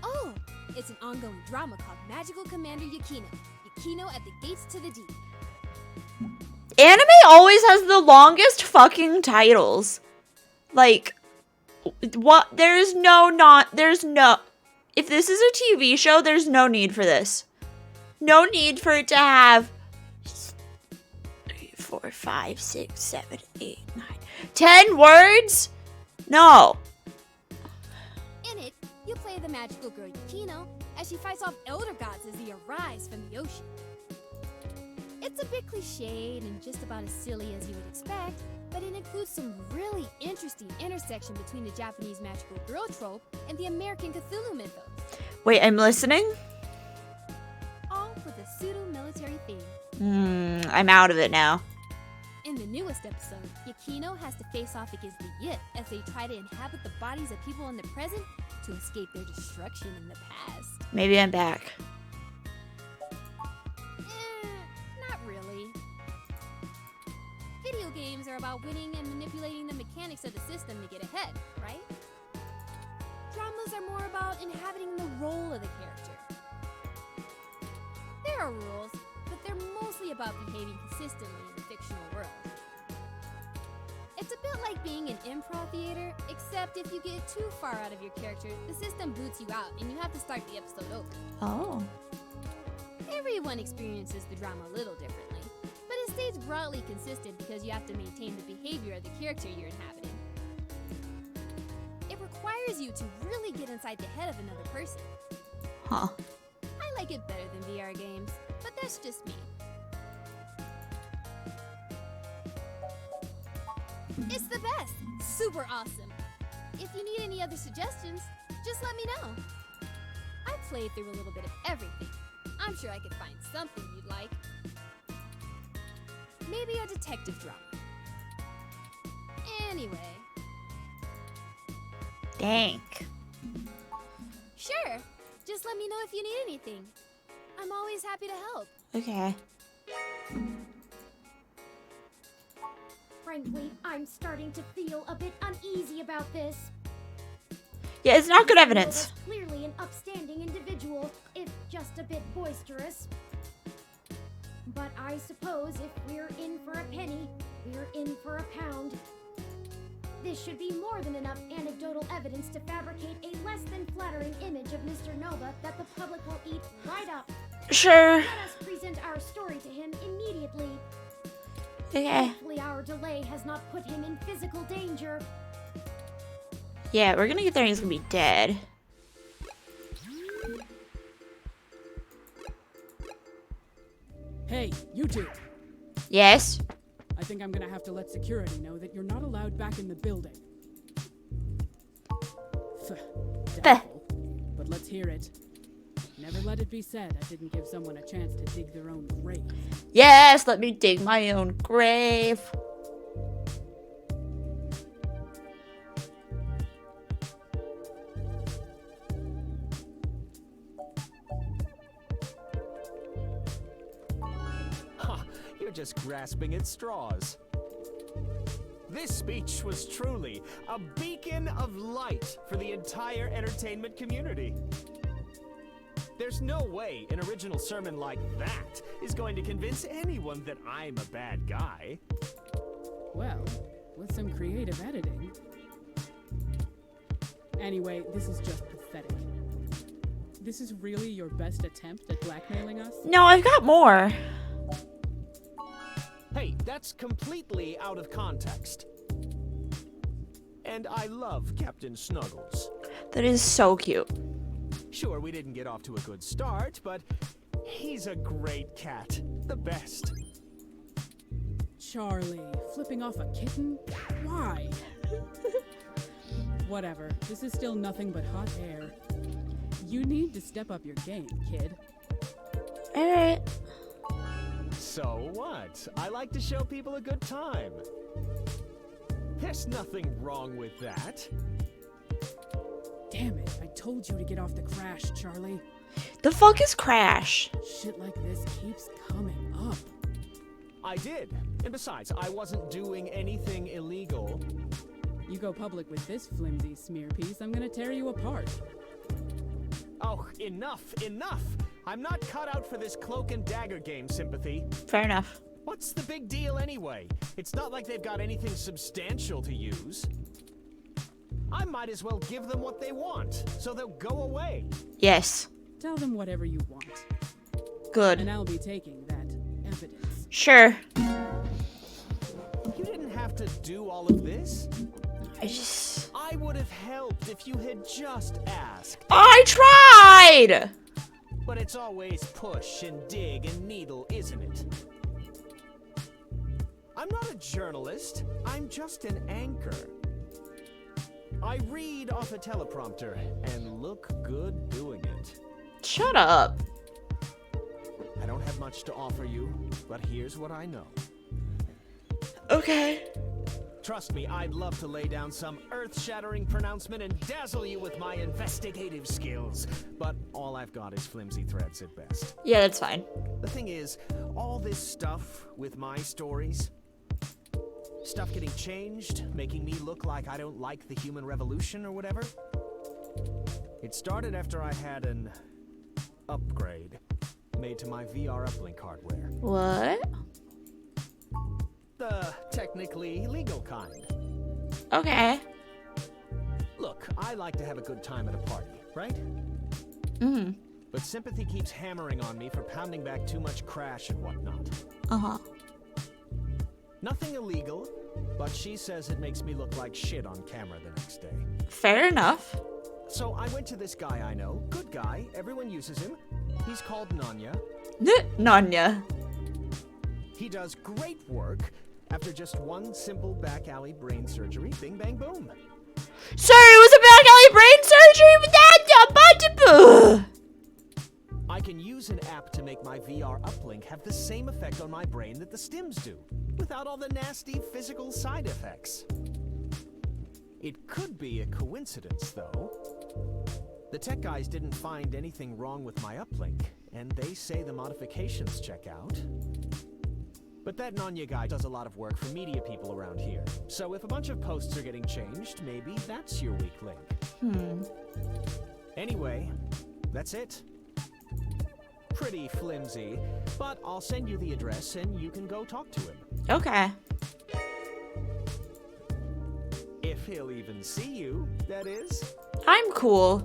Oh! It's an ongoing drama called Magical Commander Yukino. Yukino at the Gates to the Deep. Anime always has the longest fucking titles. Like, what? There's no. If this is a TV show, there's no need for this. No need for it to have 3, 4, 5, 6, 7, 8, 9, 10 words? No. In it, you play the magical girl Yukino as she fights off elder gods as they arise from the ocean. It's a bit cliched and just about as silly as you would expect, but it includes some really interesting intersection between the Japanese magical girl trope and the American Cthulhu mythos. Wait, I'm listening. All with a pseudo-military theme. I'm out of it now. In the newest episode, Yukino has to face off against the Yip as they try to inhabit the bodies of people in the present to escape their destruction in the past. Maybe I'm back. Not really. Video games are about winning and manipulating the mechanics of the system to get ahead, right? Dramas are more about inhabiting the role of the character. There are rules, but they're mostly about behaving consistently in the fictional world. It's a bit like being in improv theater, except if you get too far out of your character, the system boots you out and you have to start the episode over. Oh. Everyone experiences the drama a little differently, but it stays broadly consistent because you have to maintain the behavior of the character you're inhabiting. It requires you to really get inside the head of another person. Huh. I like it better than VR games, but that's just me. It's the best! Super awesome! If you need any other suggestions, just let me know. I've played through a little bit of everything. I'm sure I could find something you'd like. Maybe a detective drama. Anyway. Dang. Sure! Just let me know if you need anything. I'm always happy to help. Okay. Frankly, I'm starting to feel a bit uneasy about this. Yeah, it's not good evidence. Nova's clearly an upstanding individual, if just a bit boisterous. But I suppose if we're in for a penny, we're in for a pound. This should be more than enough anecdotal evidence to fabricate a less than flattering image of Mr. Nova that the public will eat right up. Sure. Let us present our story to him immediately. Okay. Hopefully our delay has not put him in physical danger. Yeah, we're gonna get there and he's gonna be dead. Hey, you two. Yes? I think I'm gonna have to let security know that you're not allowed back in the building. Doubtful, but let's hear it. Never let it be said I didn't give someone a chance to dig their own grave. Yes, let me dig my own grave. Ha! You're just grasping at straws. This speech was truly a beacon of light for the entire entertainment community. There's no way an original sermon like that is going to convince anyone that I'm a bad guy. Well, with some creative editing. Anyway, this is just pathetic. This is really your best attempt at blackmailing us? No, I've got more. Hey, that's completely out of context. And I love Captain Snuggles. That is so cute. Sure, we didn't get off to a good start, but he's a great cat. The best. Charlie, flipping off a kitten? Why? Whatever, this is still nothing but hot air. You need to step up your game, kid. Alright. So what? I like to show people a good time. There's nothing wrong with that. Damn it, I told you to get off the Crash, Charlie. The fuck is Crash? Shit like this keeps coming up. I did. And besides, I wasn't doing anything illegal. You go public with this flimsy smear piece, I'm gonna tear you apart. Oh, enough, enough! I'm not cut out for this cloak and dagger game, Sympathy. Fair enough. What's the big deal anyway? It's not like they've got anything substantial to use. I might as well give them what they want, so they'll go away. Yes. Tell them whatever you want. Good. And I'll be taking that evidence. Sure. You didn't have to do all of this. I would have helped if you had just asked. I tried! But it's always push and dig and needle, isn't it? I'm not a journalist. I'm just an anchor. I read off a teleprompter and look good doing it. Shut up. I don't have much to offer you, but here's what I know. Okay. Trust me, I'd love to lay down some earth-shattering pronouncement and dazzle you with my investigative skills. But all I've got is flimsy threads at best. Yeah, that's fine. The thing is, all this stuff with my stories, stuff getting changed, making me look like I don't like the human revolution or whatever, it started after I had an upgrade made to my VR uplink hardware. What? The technically legal kind. Okay. Look, I like to have a good time at a party, right? Mm-hmm. But Sympathy keeps hammering on me for pounding back too much Crash and whatnot. Uh-huh. Nothing illegal, but she says it makes me look like shit on camera the next day. Fair enough. So I went to this guy I know, good guy, everyone uses him. He's called Nanya. Nanya. He does great work. After just one simple back alley brain surgery, bing bang boom. Sir, it was a back alley brain surgery with that. I can use an app to make my VR uplink have the same effect on my brain that the stims do, without all the nasty physical side effects. It could be a coincidence, though. The tech guys didn't find anything wrong with my uplink, and they say the modifications check out. But that Nanya guy does a lot of work for media people around here. So if a bunch of posts are getting changed, maybe that's your weak link. Anyway, that's it. Pretty flimsy, but I'll send you the address and you can go talk to him. Okay. If he'll even see you, that is. I'm cool.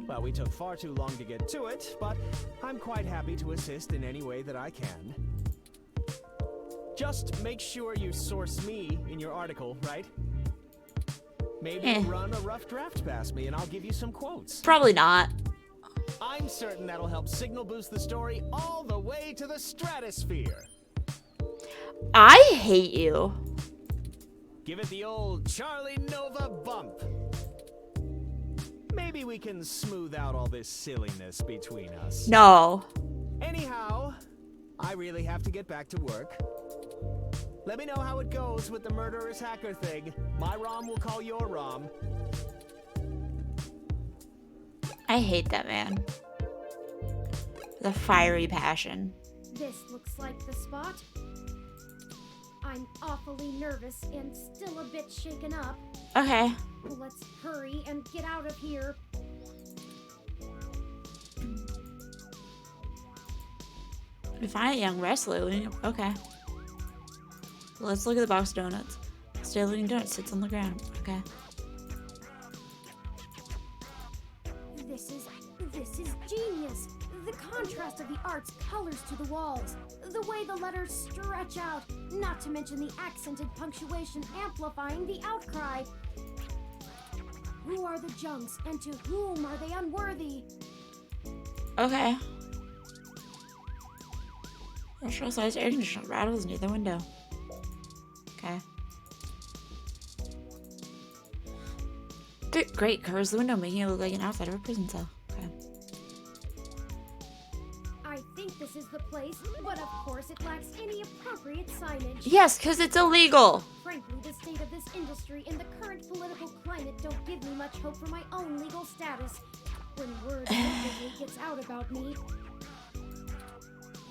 Well, we took far too long to get to it, but I'm quite happy to assist in any way that I can. Just make sure you source me in your article, right? Maybe run a rough draft past me and I'll give you some quotes. Probably not. I'm certain that'll help signal boost the story all the way to the stratosphere. I hate you. Give it the old Charlie Nova bump. Maybe we can smooth out all this silliness between us. No. Anyhow, I really have to get back to work. Let me know how it goes with the murderous hacker thing. My ROM will call your ROM. I hate that man. The fiery passion. This looks like the spot. I'm awfully nervous and still a bit shaken up. Okay. Let's hurry and get out of here. Defiant young wrestler. Okay. So let's look at the box of donuts. Stale looking donut sits on the ground. Okay. This is genius. The contrast of the art's colors to the walls, the way the letters stretch out, not to mention the accented punctuation amplifying the outcry. Who are the junks, and to whom are they unworthy? Okay. Industrial sized air conditioner rattles near the window. Okay. Great, covers the window, making it look like an outside of a prison cell. Okay. I think this is the place, but of course it lacks any appropriate signage. Yes, because it's illegal. Frankly, the state of this industry and the current political climate don't give me much hope for my own legal status. When word regularly gets out about me,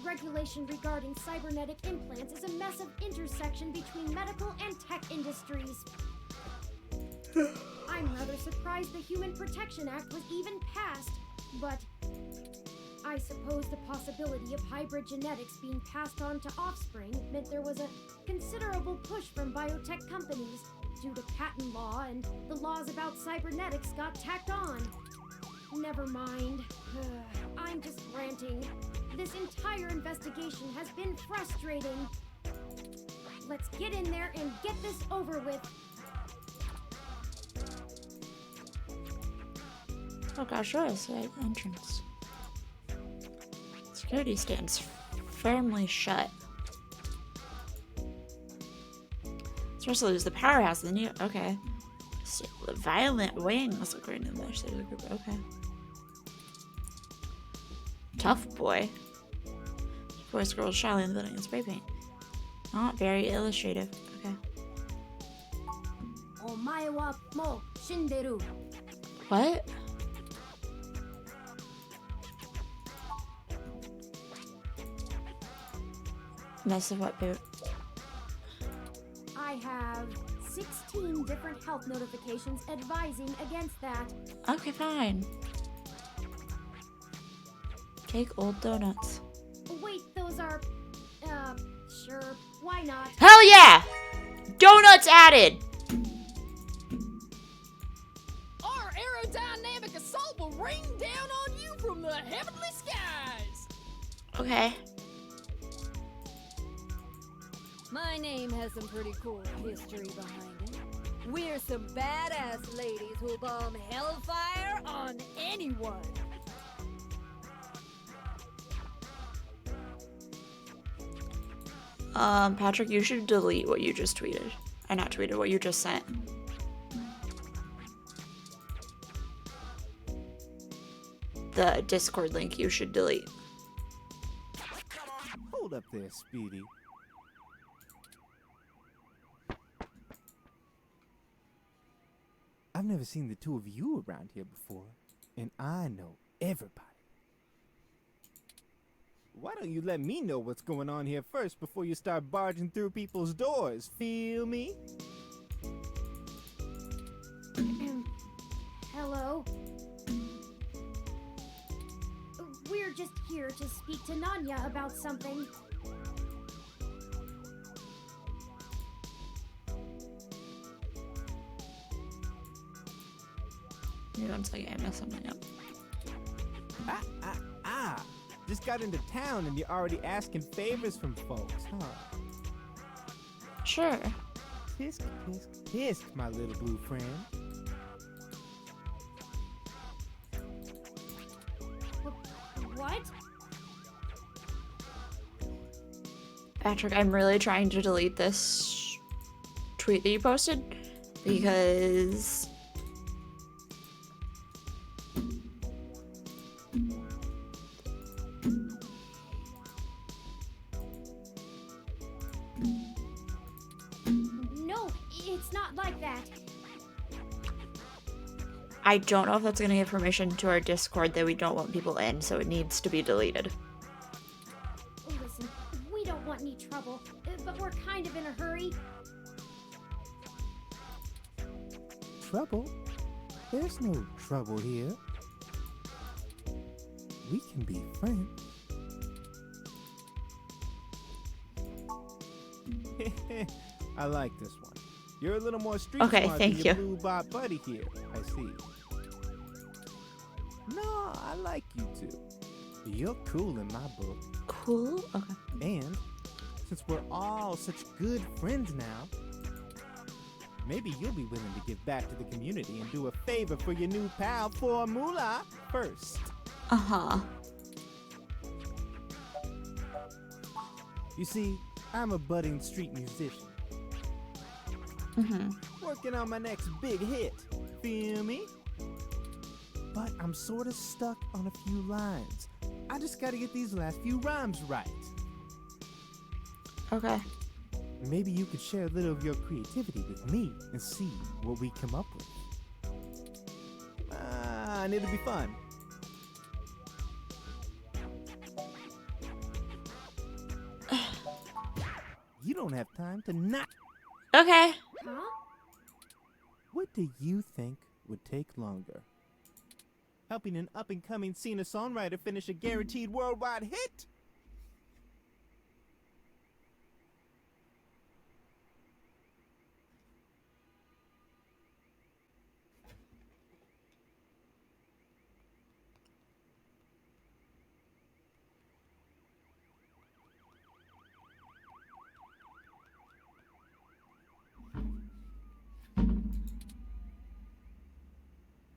regulation regarding cybernetic implants is a mess of intersection between medical and tech industries. I'm rather surprised the Human Protection Act was even passed, but I suppose the possibility of hybrid genetics being passed on to offspring meant there was a considerable push from biotech companies due to patent law, and the laws about cybernetics got tacked on. Never mind. I'm just ranting. This entire investigation has been frustrating. Let's get in there and get this over with. Oh gosh, sure, it's the entrance. Security stands firmly shut. Especially as the powerhouse, then you okay. So, the violent wings according to the state of the group. Okay. Tough boy. Boy scrolls shyly in the building and spray paint. Not very illustrative. Okay. Omae wa mo shinderu. What? Mess of what boot? I have 16 different health notifications advising against that. Okay, fine. Cake old donuts. Wait, those are... sure, why not? Hell yeah! Donuts added! Our aerodynamic assault will rain down on you from the heavenly skies! Okay. My name has some pretty cool history behind it. We're some badass ladies who'll bomb hellfire on anyone. Patrick, you should delete what you just tweeted. Not tweeted, what you just sent. The Discord link you should delete. Hold up there, Speedy. I've never seen the two of you around here before, and I know everybody. Why don't you let me know what's going on here first before you start barging through people's doors? Feel me? Hello? We're just here to speak to Nanya about something. Maybe 1 second, I messed something up. Just got into town and you're already asking favors from folks, huh? Sure. Tisk, tisk, tisk, my little blue friend. What? Patrick, I'm really trying to delete this tweet that you posted because No, it's not like that. I don't know if that's going to give permission to our Discord that we don't want people in, so it needs to be deleted. Listen, we don't want any trouble, but we're kind of in a hurry. Trouble? There's no trouble here. We can be friends. I like this one. You're a little more street Okay, smart thank than your you. blue bot buddy here. I see. No, I like you too. You're cool in my book. Cool? Okay. And since we're all such good friends now, maybe you'll be willing to give back to the community and do a favor for your new pal for Moolah first. Uh-huh. You see, I'm a budding street musician, Mm-hmm. working on my next big hit. Feel me? But I'm sort of stuck on a few lines. I just gotta get these last few rhymes right. Okay. Maybe you could share a little of your creativity with me and see what we come up with. And it'll be fun. You don't have time to not. Okay. Huh? What do you think would take longer? Helping an up-and-coming singer-songwriter finish a guaranteed worldwide hit?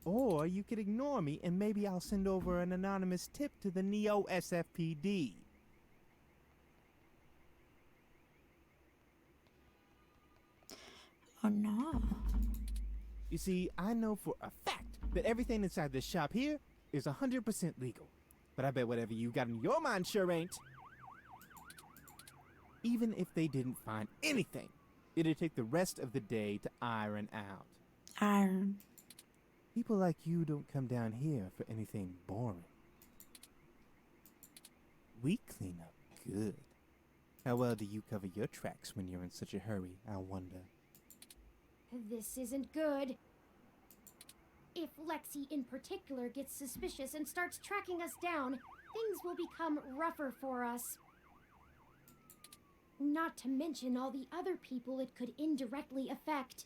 Or you could ignore me and maybe I'll send over an anonymous tip to the Neo SFPD. Oh no. You see, I know for a fact that everything inside this shop here is 100% legal. But I bet whatever you got in your mind sure ain't. Even if they didn't find anything, it'd take the rest of the day to iron out. Iron. People like you don't come down here for anything boring. We clean up good. How well do you cover your tracks when you're in such a hurry, I wonder? This isn't good. If Lexi in particular gets suspicious and starts tracking us down, things will become rougher for us. Not to mention all the other people it could indirectly affect.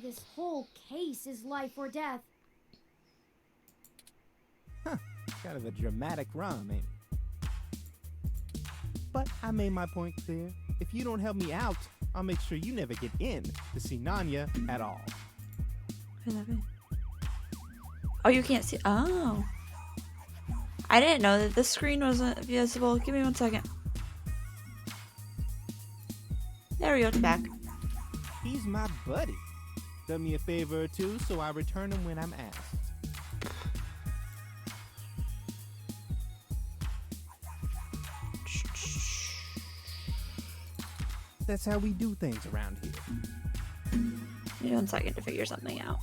This whole case is life or death. Huh, kind of a dramatic rhyme, ain't it? But I made my point clear. If you don't help me out, I'll make sure you never get in to see Nanya at all. Oh, you can't see. Oh. I didn't know that the screen wasn't visible. Give me 1 second. There we go, it's back. He's my buddy. Done me a favor or two, so I return him when I'm asked. That's how we do things around here. Give me 1 second to figure something out.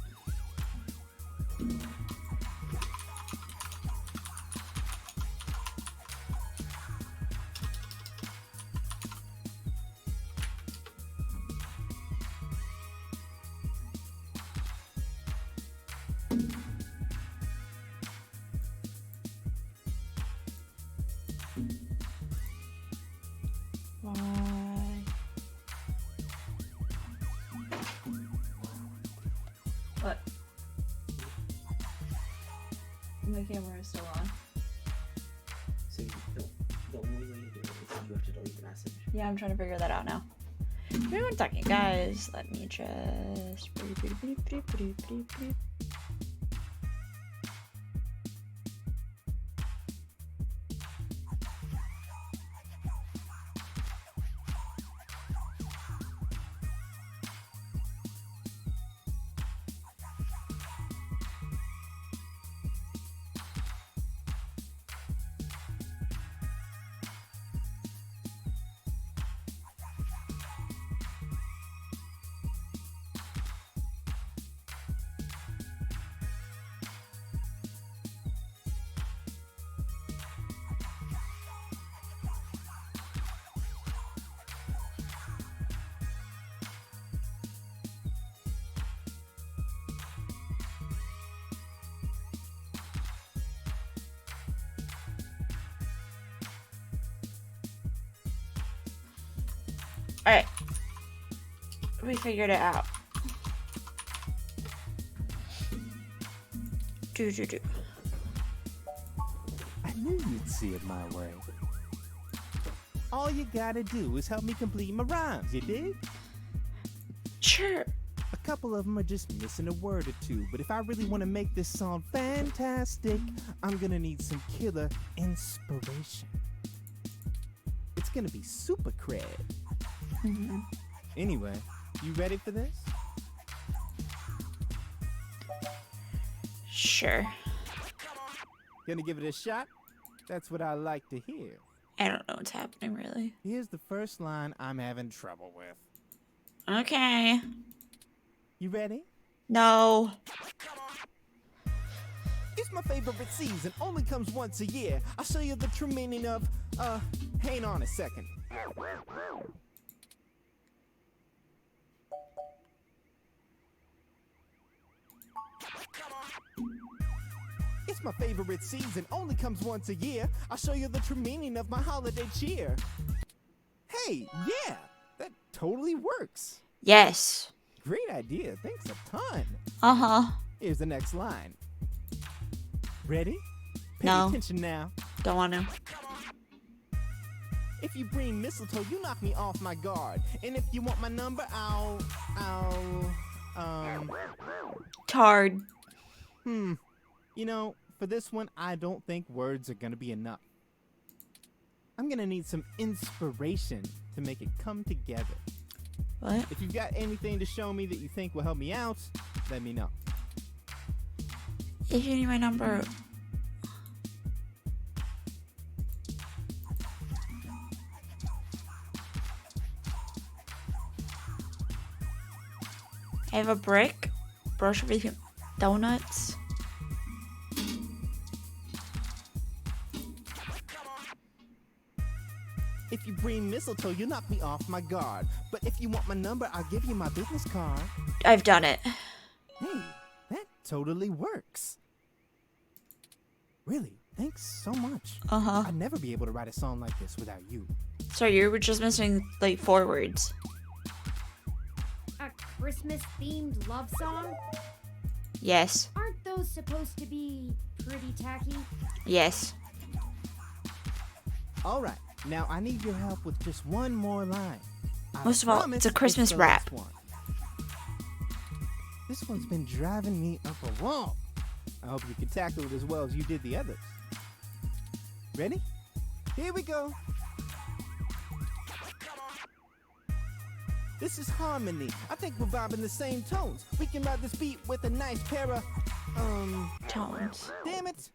What? My camera is still on. So the only way to do it is you have to delete the message. Yeah, I'm trying to figure that out now. Give me 1 second, guys. Let me just. Alright. We figured it out. Do. I knew you'd see it my way. All you gotta do is help me complete my rhymes, you dig? Sure. A couple of them are just missing a word or two, but if I really want to make this song fantastic, I'm gonna need some killer inspiration. It's gonna be super cred. Anyway, you ready for this? Sure. Gonna give it a shot? That's what I like to hear. I don't know what's happening, really. Here's the first line I'm having trouble with. Okay. You ready? No. It's my favorite season, only comes once a year. I'll show you the true meaning of, hang on a second. It's my favorite season, only comes once a year. I'll show you the true meaning of my holiday cheer. Hey, yeah, that totally works. Yes. Great idea, thanks a ton. Uh-huh. Here's the next line. Ready? Pay No. attention now. Don't want to. If you bring mistletoe, you knock me off my guard. And if you want my number, Tard. You know, for this one, I don't think words are gonna be enough. I'm gonna need some inspiration to make it come together. What? If you've got anything to show me that you think will help me out, let me know. If you need my number. I have a brick, brush with donuts. If you bring mistletoe, you knock me off my guard. But if you want my number, I'll give you my business card. I've done it. Hey, that totally works. Really, thanks so much. Uh-huh. I'd never be able to write a song like this without you. Sorry, you were just missing like 4 words. A Christmas-themed love song? Yes. Aren't those supposed to be pretty tacky? Yes. All right, now I need your help with just one more line. I Most of all, promise it's a Christmas the rap. last one. This one's been driving me up a wall. I hope you can tackle it as well as you did the others. Ready? Here we go. This is harmony. I think we're vibing the same tones. We can ride this beat with a nice pair of, tones. Damn it.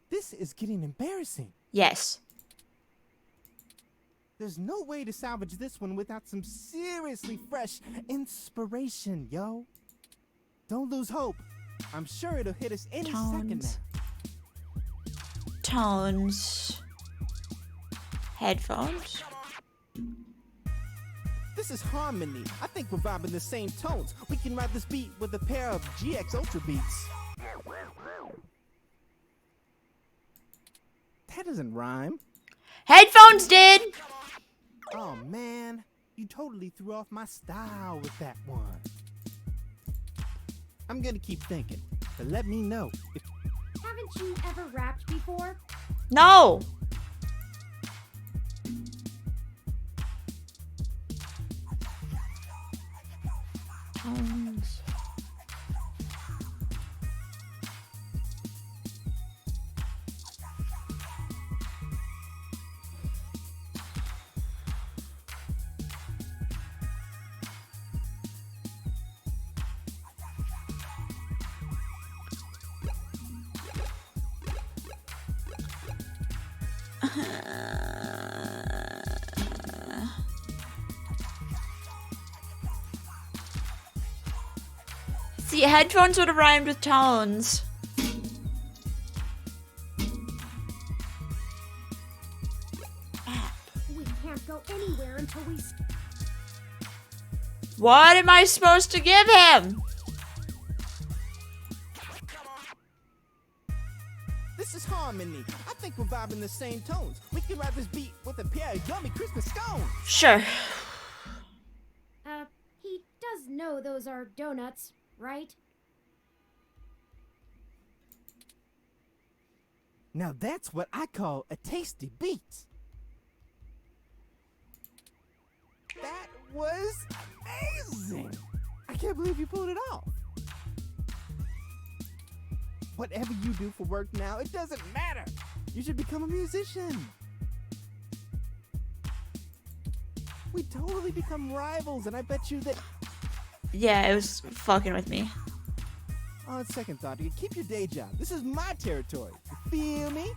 This is getting embarrassing. Yes. There's no way to salvage this one without some seriously fresh inspiration, yo. Don't lose hope. I'm sure it'll hit us any second now. Tones. Headphones. This is harmony. I think we're vibing the same tones. We can ride this beat with a pair of GX Ultra beats. That doesn't rhyme. Headphones did! Oh man, you totally threw off my style with that one. I'm gonna keep thinking, but let me know if... Haven't you ever rapped before? No! Tones. See, headphones would have rhymed with tones. We can't go anywhere until we... What am I supposed to give him? This is harmony. I think we're vibing the same tones. We can ride this beat with a pair of yummy Christmas scones. Sure. He does know those are donuts, right? Now that's what I call a tasty beat. That was amazing. I can't believe you pulled it off. Whatever you do for work now, it doesn't matter. You should become a musician. We totally become rivals, and I bet you that... Yeah, it was fucking with me. On second thought, you keep your day job. This is my territory. You feel me?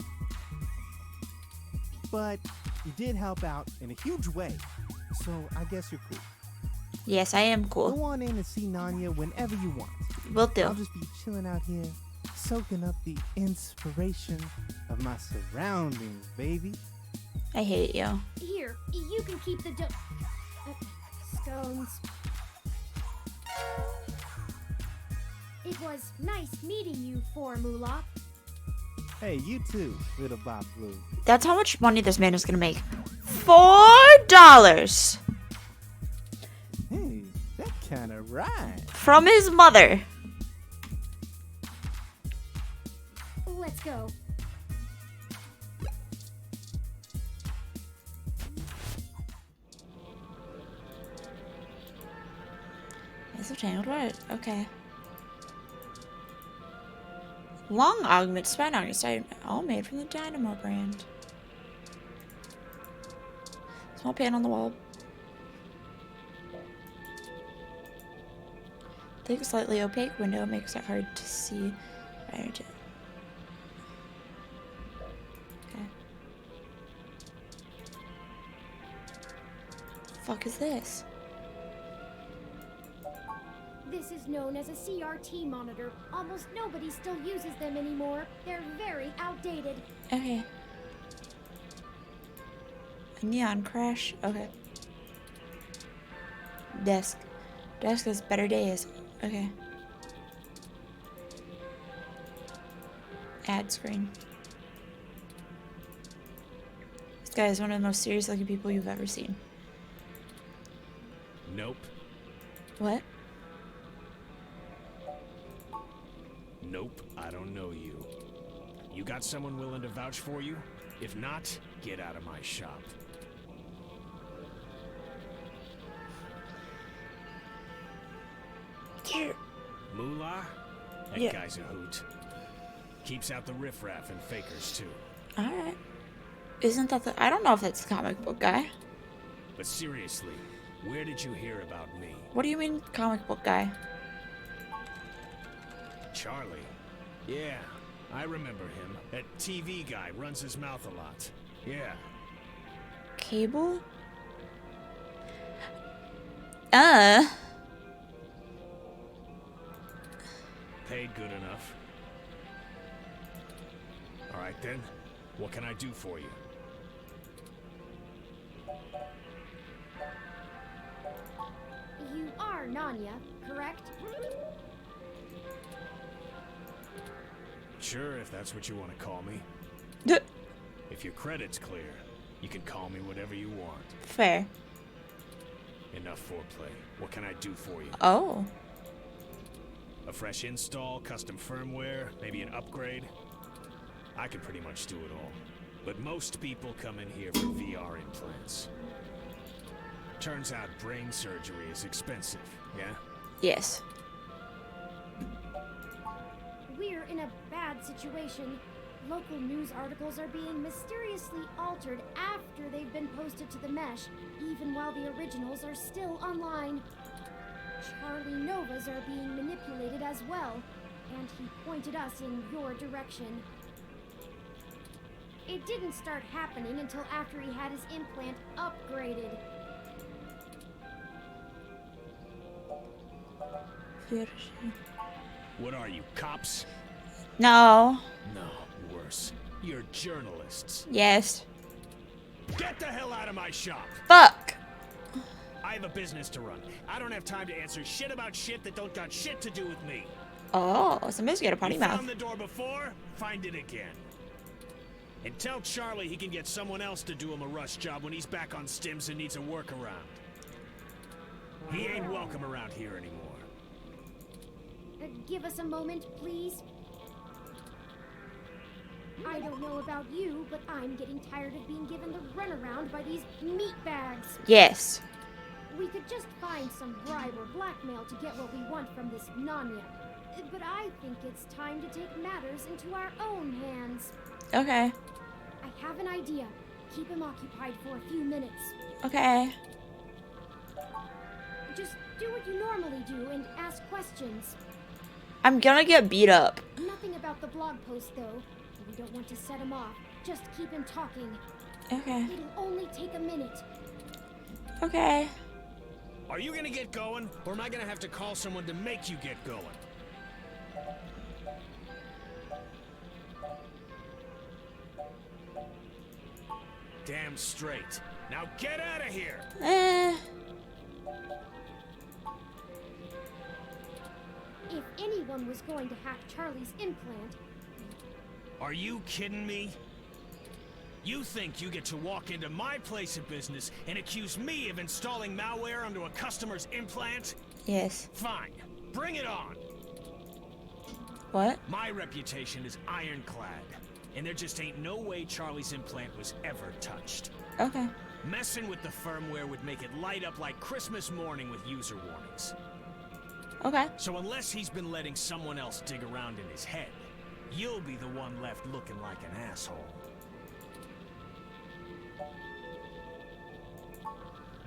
But you did help out in a huge way, so I guess you're cool. Yes, I am cool. Go on in and see Nanya whenever you want. Will do. I'll just be chilling out here, soaking up the inspiration of my surroundings, baby. I hate you. Here, you can keep the scones. It was nice meeting you, Formula. Hey, you too, little Bob Blue. That's how much money this man is gonna make. $4 Hey, that kind of rhymes. from his mother. Let's go. It's a tangled word. Okay. Long augment span on your side, all made from the Dynamo brand. Small pan on the wall. Thick, slightly opaque window makes it hard to see. Okay. Fuck is this? This is known as a CRT monitor. Almost nobody still uses them anymore. They're very outdated. Okay. A neon crash. Okay. Desk. Desk has better days. Okay. Ad screen. This guy is one of the most serious looking people you've ever seen. Nope. What? Nope, I don't know you. You got someone willing to vouch for you? If not, get out of my shop. Moolah? That Yeah. guy's a hoot. Keeps out the riffraff and fakers, too. Alright. Isn't that the... I don't know if that's the comic book guy. But seriously, where did you hear about me? What do you mean comic book guy? Charlie? Yeah, I remember him. That TV guy runs his mouth a lot. Yeah. Cable? Paid good enough. Alright then, what can I do for you? You are Nanya, correct? Sure, if that's what you want to call me. If your credit's clear, you can call me whatever you want. Fair. Enough foreplay. What can I do for you? Oh. A fresh install, custom firmware, maybe an upgrade? I can pretty much do it all. But most people come in here for VR implants. Turns out brain surgery is expensive, yeah? Yes. We're in a bad situation. Local news articles are being mysteriously altered after they've been posted to the mesh, even while the originals are still online. Charlie Novas are being manipulated as well, and he pointed us in your direction. It didn't start happening until after he had his implant upgraded. What are you, cops? No. No, worse. You're journalists. Yes. Get the hell out of my shop! Fuck. I have a business to run. I don't have time to answer shit about shit that don't got shit to do with me. Oh, somebody's got a potty You mouth. found the door before, find it again. And tell Charlie he can get someone else to do him a rush job when he's back on stims and needs a workaround. He ain't welcome around here anymore. Give us a moment, please. I don't know about you, but I'm getting tired of being given the runaround by these meat bags. Yes. We could just find some bribe or blackmail to get what we want from this Nanya. But I think it's time to take matters into our own hands. Okay. I have an idea. Keep him occupied for a few minutes. Okay. Just do what you normally do and ask questions. I'm gonna get beat up. Nothing about the blog post, though. We don't want to set him off. Just keep him talking. Okay. It'll only take a minute. Okay. Are you gonna get going, or am I gonna have to call someone to make you get going? Damn straight. Now get out of here! If anyone was going to hack Charlie's implant... Are you kidding me? You think you get to walk into my place of business and accuse me of installing malware onto a customer's implant? Yes. Fine. Bring it on! What? My reputation is ironclad, and there just ain't no way Charlie's implant was ever touched. Okay. Messing with the firmware would make it light up like Christmas morning with user warnings. Okay. So unless he's been letting someone else dig around in his head, you'll be the one left looking like an asshole.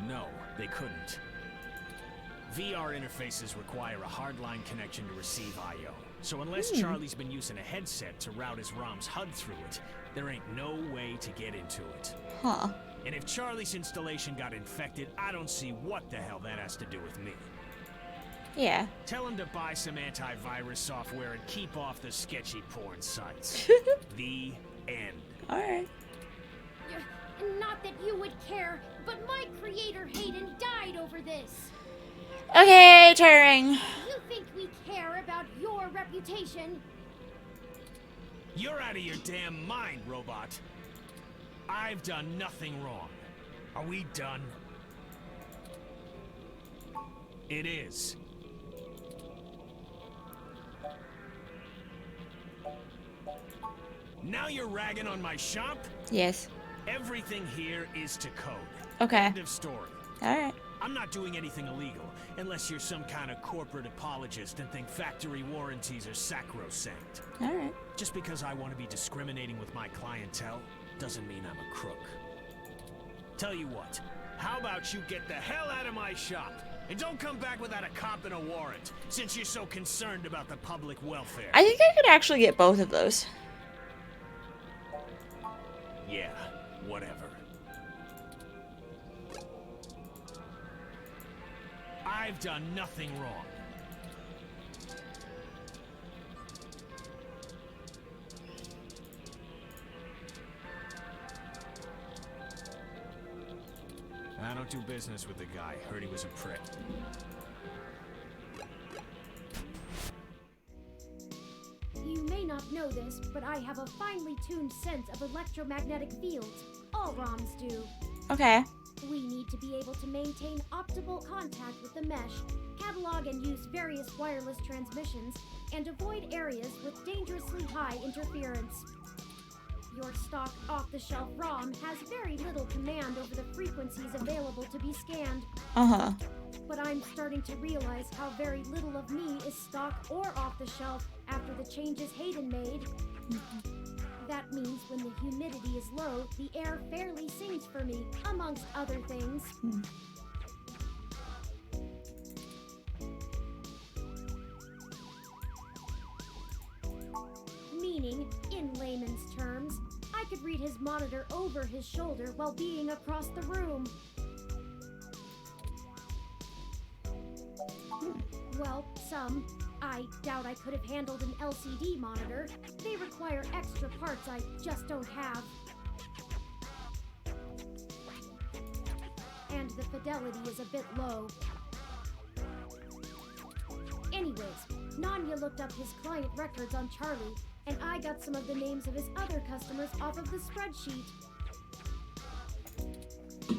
No, they couldn't. VR interfaces require a hardline connection to receive I/O. So unless Charlie's been using a headset to route his ROM's HUD through it, there ain't no way to get into it. Huh. And if Charlie's installation got infected, I don't see what the hell that has to do with me. Yeah. Tell him to buy some antivirus software and keep off the sketchy porn sites. The end. Alright. Not that you would care, but my creator Hayden died over this. Okay, Turing. You think we care about your reputation? You're out of your damn mind, robot. I've done nothing wrong. Are we done? It is. Now you're ragging on my shop? Yes. Everything here is to code. Okay. End of story. Alright. I'm not doing anything illegal, unless you're some kind of corporate apologist and think factory warranties are sacrosanct. Alright. Just because I want to be discriminating with my clientele, doesn't mean I'm a crook. Tell you what, how about you get the hell out of my shop, and don't come back without a cop and a warrant, since you're so concerned about the public welfare. I think I could actually get both of those. Yeah, whatever. I've done nothing wrong. I don't do business with the guy. Heard he was a prick. You may not know this, but I have a finely tuned sense of electromagnetic fields. All ROMs do. Okay. We need to be able to maintain optimal contact with the mesh, catalog and use various wireless transmissions, and avoid areas with dangerously high interference. Your stock off-the-shelf ROM has very little command over the frequencies available to be scanned. Uh-huh. But I'm starting to realize how very little of me is stock or off-the-shelf after the changes Hayden made. That means when the humidity is low, the air fairly sings for me, amongst other things. Meaning, in layman's terms, I could read his monitor over his shoulder while being across the room. Well, some. I doubt I could have handled an LCD monitor. They require extra parts I just don't have. And the fidelity is a bit low. Anyways, Nanya looked up his client records on Charlie, and I got some of the names of his other customers off of the spreadsheet.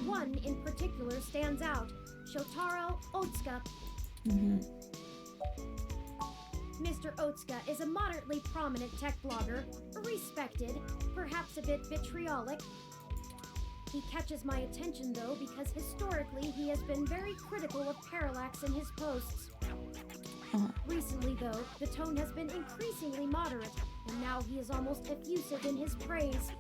One in particular stands out, Shotaro Otsuka. Mr. Otsuka is a moderately prominent tech blogger, respected, perhaps a bit vitriolic. He catches my attention though because historically he has been very critical of Parallax in his posts. Recently though, the tone has been increasingly moderate, and now he is almost effusive in his praise.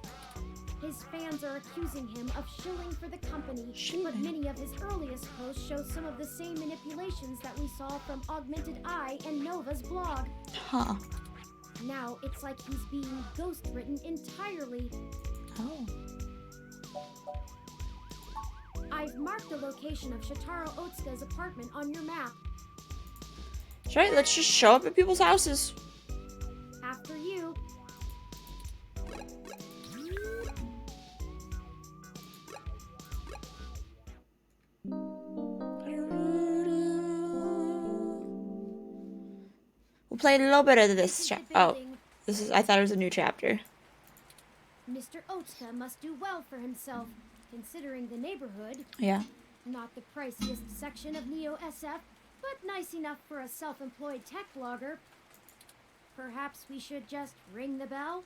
His fans are accusing him of shilling for the company, but many of his earliest posts show some of the same manipulations that we saw from Augmented Eye and Nova's blog. Huh. Now it's like he's being ghost-written entirely. Oh. I've marked the location of Shotaro Otsuka's apartment on your map. That's right, let's just show up at people's houses. After you. We'll play a little bit of this oh, this is, I thought it was a new chapter. Mr. Otsuka must do well for himself, considering the neighborhood. Yeah. Not the priciest section of Neo SF, but nice enough for a self-employed tech blogger. Perhaps we should just ring the bell?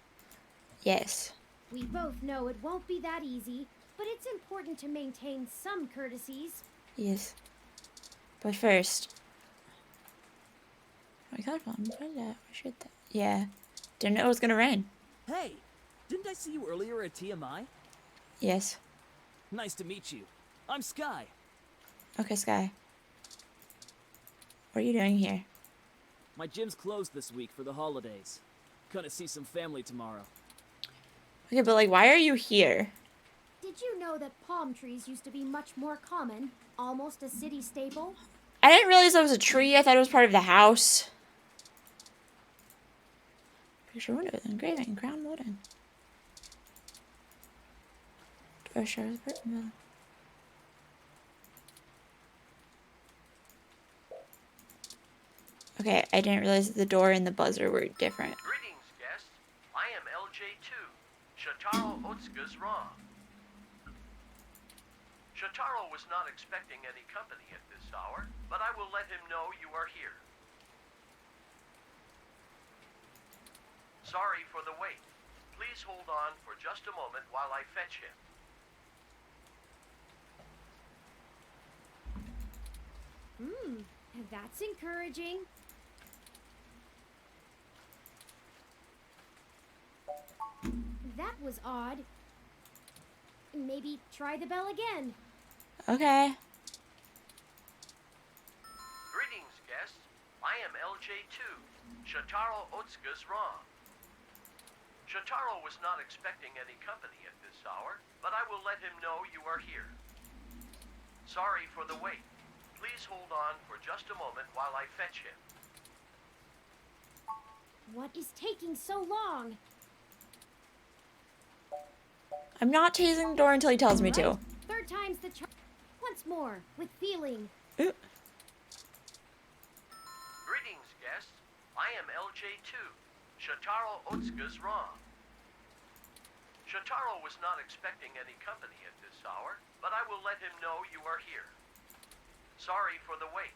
Yes. We both know it won't be that easy, but it's important to maintain some courtesies. Yes. But first... Oh my god, I should that. Yeah. Didn't know it was gonna rain. Hey! Didn't I see you earlier at TMI? Yes. Nice to meet you. I'm Sky. Okay, Sky. What are you doing here? My gym's closed this week for the holidays. Gonna see some family tomorrow. Okay, but like, why are you here? Did you know that palm trees used to be much more common? Almost a city staple? I didn't realize that was a tree. I thought it was part of the house. Picture windows, engraving, crown wooden. Door shows Burtonville. Okay, I didn't realize that the door and the buzzer were different. Greetings, guests. I am LJ2, Shotaro Otsuka's Raw. Shotaro was not expecting any company at this hour, but I will let him know you are here. Sorry for the wait. Please hold on for just a moment while I fetch him. That's encouraging. That was odd. Maybe try the bell again. Okay. Greetings, guests. I am LJ2, Shotaro Otsuka's Raw. Shotaro was not expecting any company at this hour, but I will let him know you are here. Sorry for the wait. Please hold on for just a moment while I fetch him. What is taking so long? I'm not tasing the door until he tells me to. Third time's the charm. Once more, with feeling. Greetings, guests. I am LJ2, Shotaro Otsuka's Raw. Shotaro was not expecting any company at this hour, but I will let him know you are here. Sorry for the wait.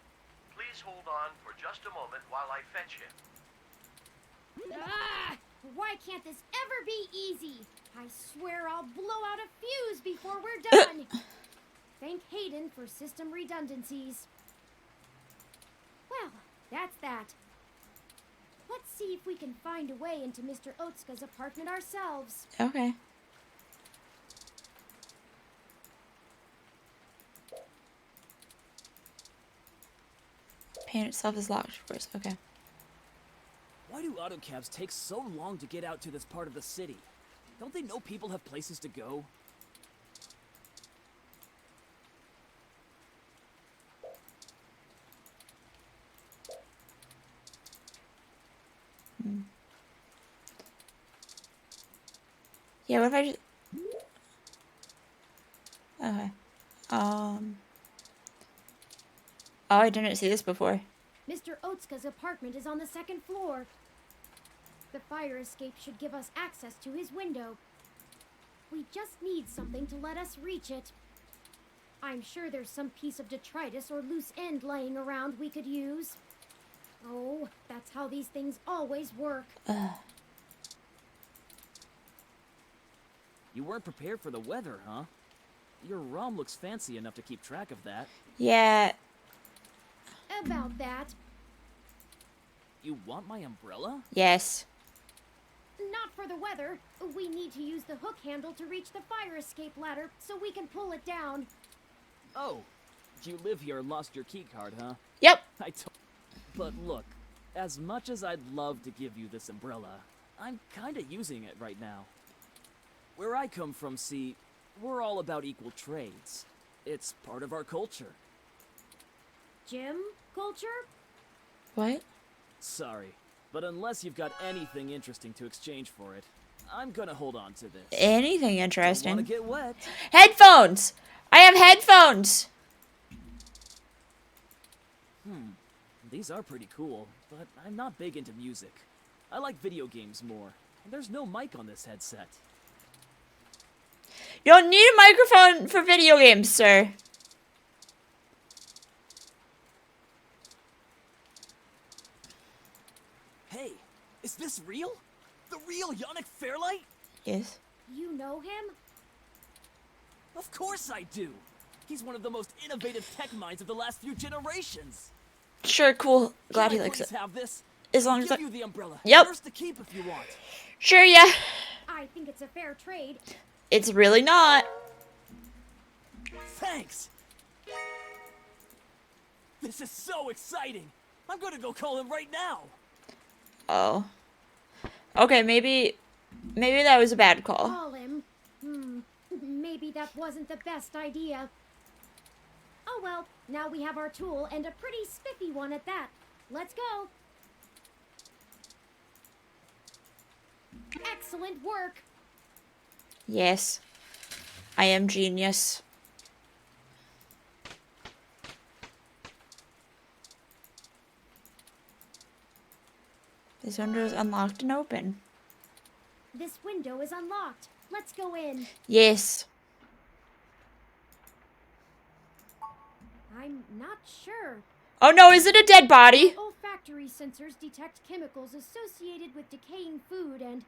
Please hold on for just a moment while I fetch him. Ah! Why can't this ever be easy? I swear I'll blow out a fuse before we're done. Thank Hayden for system redundancies. Well, that's that. Let's see if we can find a way into Mr. Otsuka's apartment ourselves. Okay. Paint itself is locked, of course. Okay. Why do autocabs take so long to get out to this part of the city? Don't they know people have places to go? Yeah, what if I just... Okay. Oh, I didn't see this before. Mr. Otsuka's apartment is on the 2nd floor. The fire escape should give us access to his window. We just need something to let us reach it. I'm sure there's some piece of detritus or loose end laying around we could use. Oh, that's how these things always work. You weren't prepared for the weather, huh? Your ROM looks fancy enough to keep track of that. Yeah. About that. You want my umbrella? Yes. Not for the weather. We need to use the hook handle to reach the fire escape ladder so we can pull it down. Oh, you live here and lost your key card, huh? Yep. But look, as much as I'd love to give you this umbrella, I'm kinda using it right now. Where I come from, see, we're all about equal trades. It's part of our culture. Gym culture? What? Sorry, but unless you've got anything interesting to exchange for it, I'm gonna hold on to this. Anything interesting? Don't wanna get wet. Headphones! I have headphones! These are pretty cool, but I'm not big into music. I like video games more, and there's no mic on this headset. You don't need a microphone for video games, sir. Hey, is this real? The real Yannick Fairlight? Yes. You know him? Of course I do! He's one of the most innovative tech minds of the last few generations! Sure, cool. Glad he Can I likes please it. have this? As long as I'll I... give you the umbrella. Yep. Yours to keep if you want. Sure, yeah. I think it's a fair trade. It's really not. Thanks! This is so exciting! I'm gonna go call him right now! Oh. Okay, maybe that was a bad call. Call him. Maybe that wasn't the best idea. Oh well, now we have our tool and a pretty spiffy one at that. Let's go. Excellent work. Yes. I am genius. This window is unlocked and open. This window is unlocked. Let's go in. Yes. I'm not sure. Oh no, is it a dead body? Olfactory sensors detect chemicals associated with decaying food and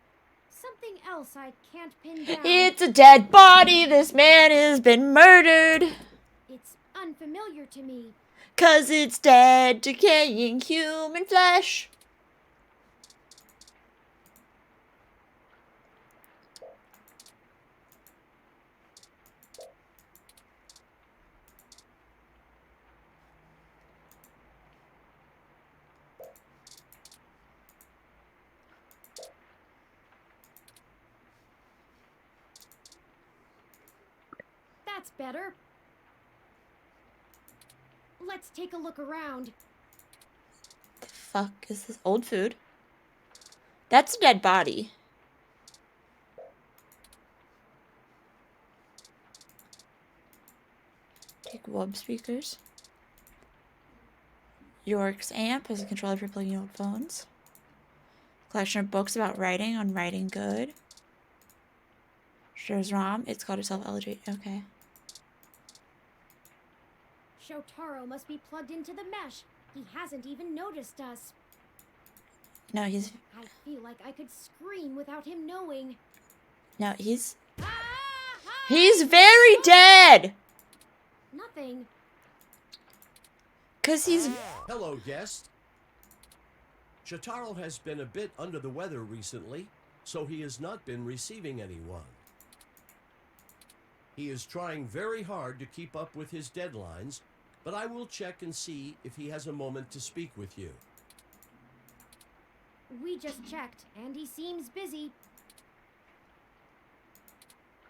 something else I can't pin down. It's a dead body. This man has been murdered. It's unfamiliar to me. 'Cause it's dead, decaying human flesh. That's better. Let's take a look around. The fuck is this? Old food? That's a dead body. Take wub speakers. York's amp is a controller for plugging old phones. Collection of books about writing on writing good. Shares ROM. It's called itself LG. Okay. Shotaro must be plugged into the mesh. He hasn't even noticed us. No, he's... I feel like I could scream without him knowing. No, he's... He's very dead! Nothing. 'Cause he's... Hello, guest. Shotaro has been a bit under the weather recently, so he has not been receiving anyone. He is trying very hard to keep up with his deadlines, but I will check and see if he has a moment to speak with you. We just checked, and he seems busy.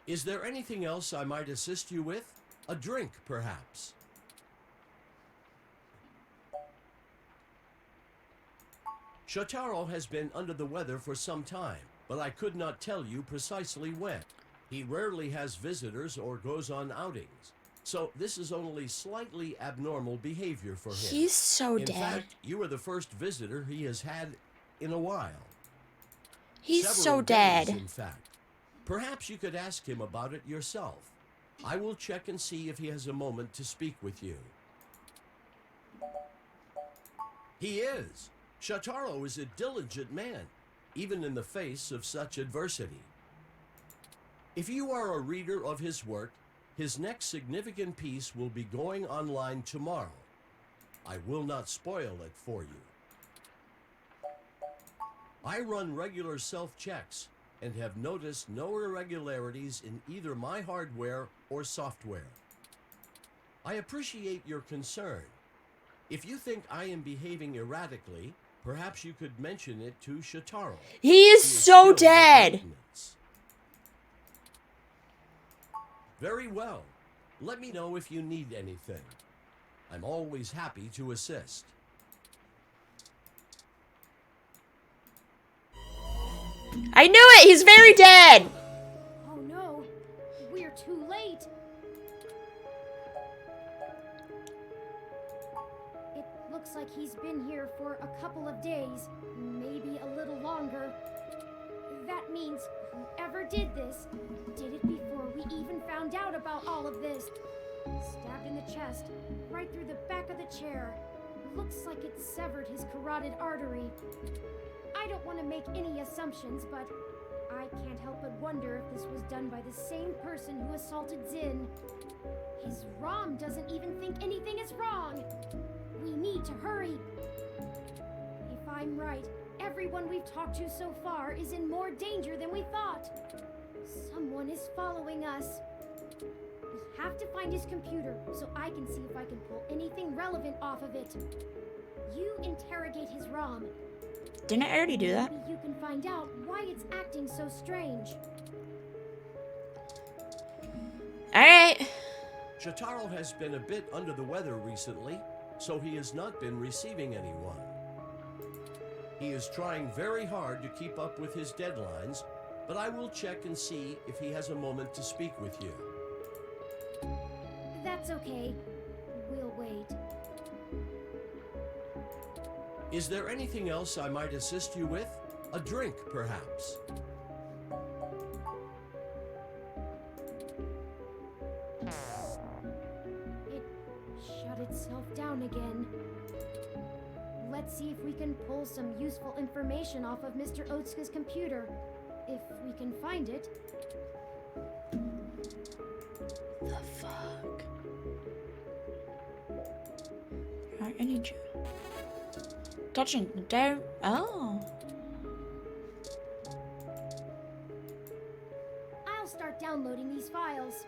Is there anything else I might assist you with? A drink, perhaps? Shotaro has been under the weather for some time, but I could not tell you precisely when. He rarely has visitors or goes on outings, So this is only slightly abnormal behavior for him. He's so In dead. fact, you are the first visitor he has had in a while. He's Several so days, dead. in fact. Perhaps you could ask him about it yourself. I will check and see if he has a moment to speak with you. He is. Shotaro is a diligent man, even in the face of such adversity. If you are a reader of his work, his next significant piece will be going online tomorrow. I will not spoil it for you. I run regular self-checks and have noticed no irregularities in either my hardware or software. I appreciate your concern. If you think I am behaving erratically, perhaps you could mention it to Shotaro. He is so dead. Very well. Let me know if you need anything. I'm always happy to assist. I knew it! He's very dead! Oh no, we're too late. It looks like he's been here for a couple of days, maybe a little longer. That means whoever did this did it before we even found out about all of this. Stabbed in the chest, right through the back of the chair. Looks like it severed his carotid artery. I don't want to make any assumptions, but I can't help but wonder if this was done by the same person who assaulted Zin. His ROM doesn't even think anything is wrong. We need to hurry. If I'm right, everyone we've talked to so far is in more danger than we thought. Someone is following us. We have to find his computer so I can see if I can pull anything relevant off of it. You interrogate his ROM. Didn't I already do that? Maybe you can find out why it's acting so strange. Alright. Shotaro has been a bit under the weather recently, so he has not been receiving anyone. He is trying very hard to keep up with his deadlines, but I will check and see if he has a moment to speak with you. That's okay. We'll wait. Is there anything else I might assist you with? A drink, perhaps? It shut itself down again. Let's see if we can pull some useful information off of Mr. Otsuka's computer. If we can find it. The fuck? Alright, I need you. Touching down. Oh. I'll start downloading these files.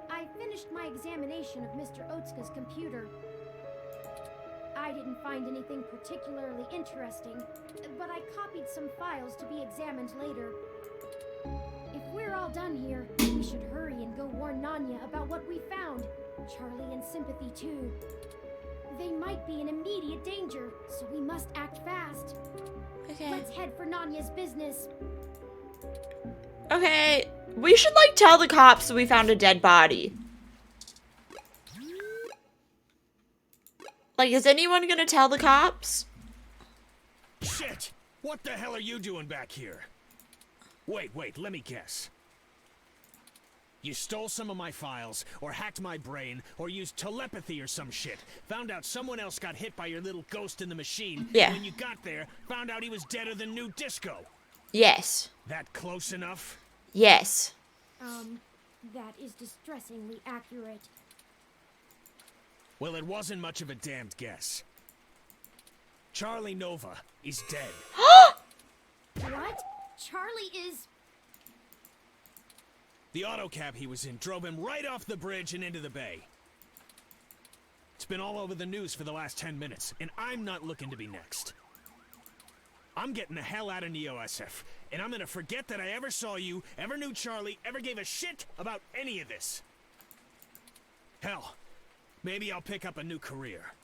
I finished my examination of Mr. Otsuka's computer. I didn't find anything particularly interesting, but I copied some files to be examined later. If we're all done here, we should hurry and go warn Nanya about what we found. Charlie and Sympathy too. They might be in immediate danger, so we must act fast. Okay. Let's head for Nanya's business. Okay. We should, like, tell the cops we found a dead body. Like, is anyone gonna tell the cops? Shit! What the hell are you doing back here? Wait, let me guess. You stole some of my files, or hacked my brain, or used telepathy or some shit. Found out someone else got hit by your little ghost in the machine. Yeah. And when you got there, found out he was deader than New Disco. Yes. That close enough? Yes. That is distressingly accurate. Well, it wasn't much of a damned guess. Charlie Nova is dead. What? Charlie is... The autocab he was in drove him right off the bridge and into the bay. It's been all over the news for the last 10 minutes, and I'm not looking to be next. I'm getting the hell out of Neo-SF, and I'm gonna forget that I ever saw you, ever knew Charlie, ever gave a shit about any of this. Hell, maybe I'll pick up a new career.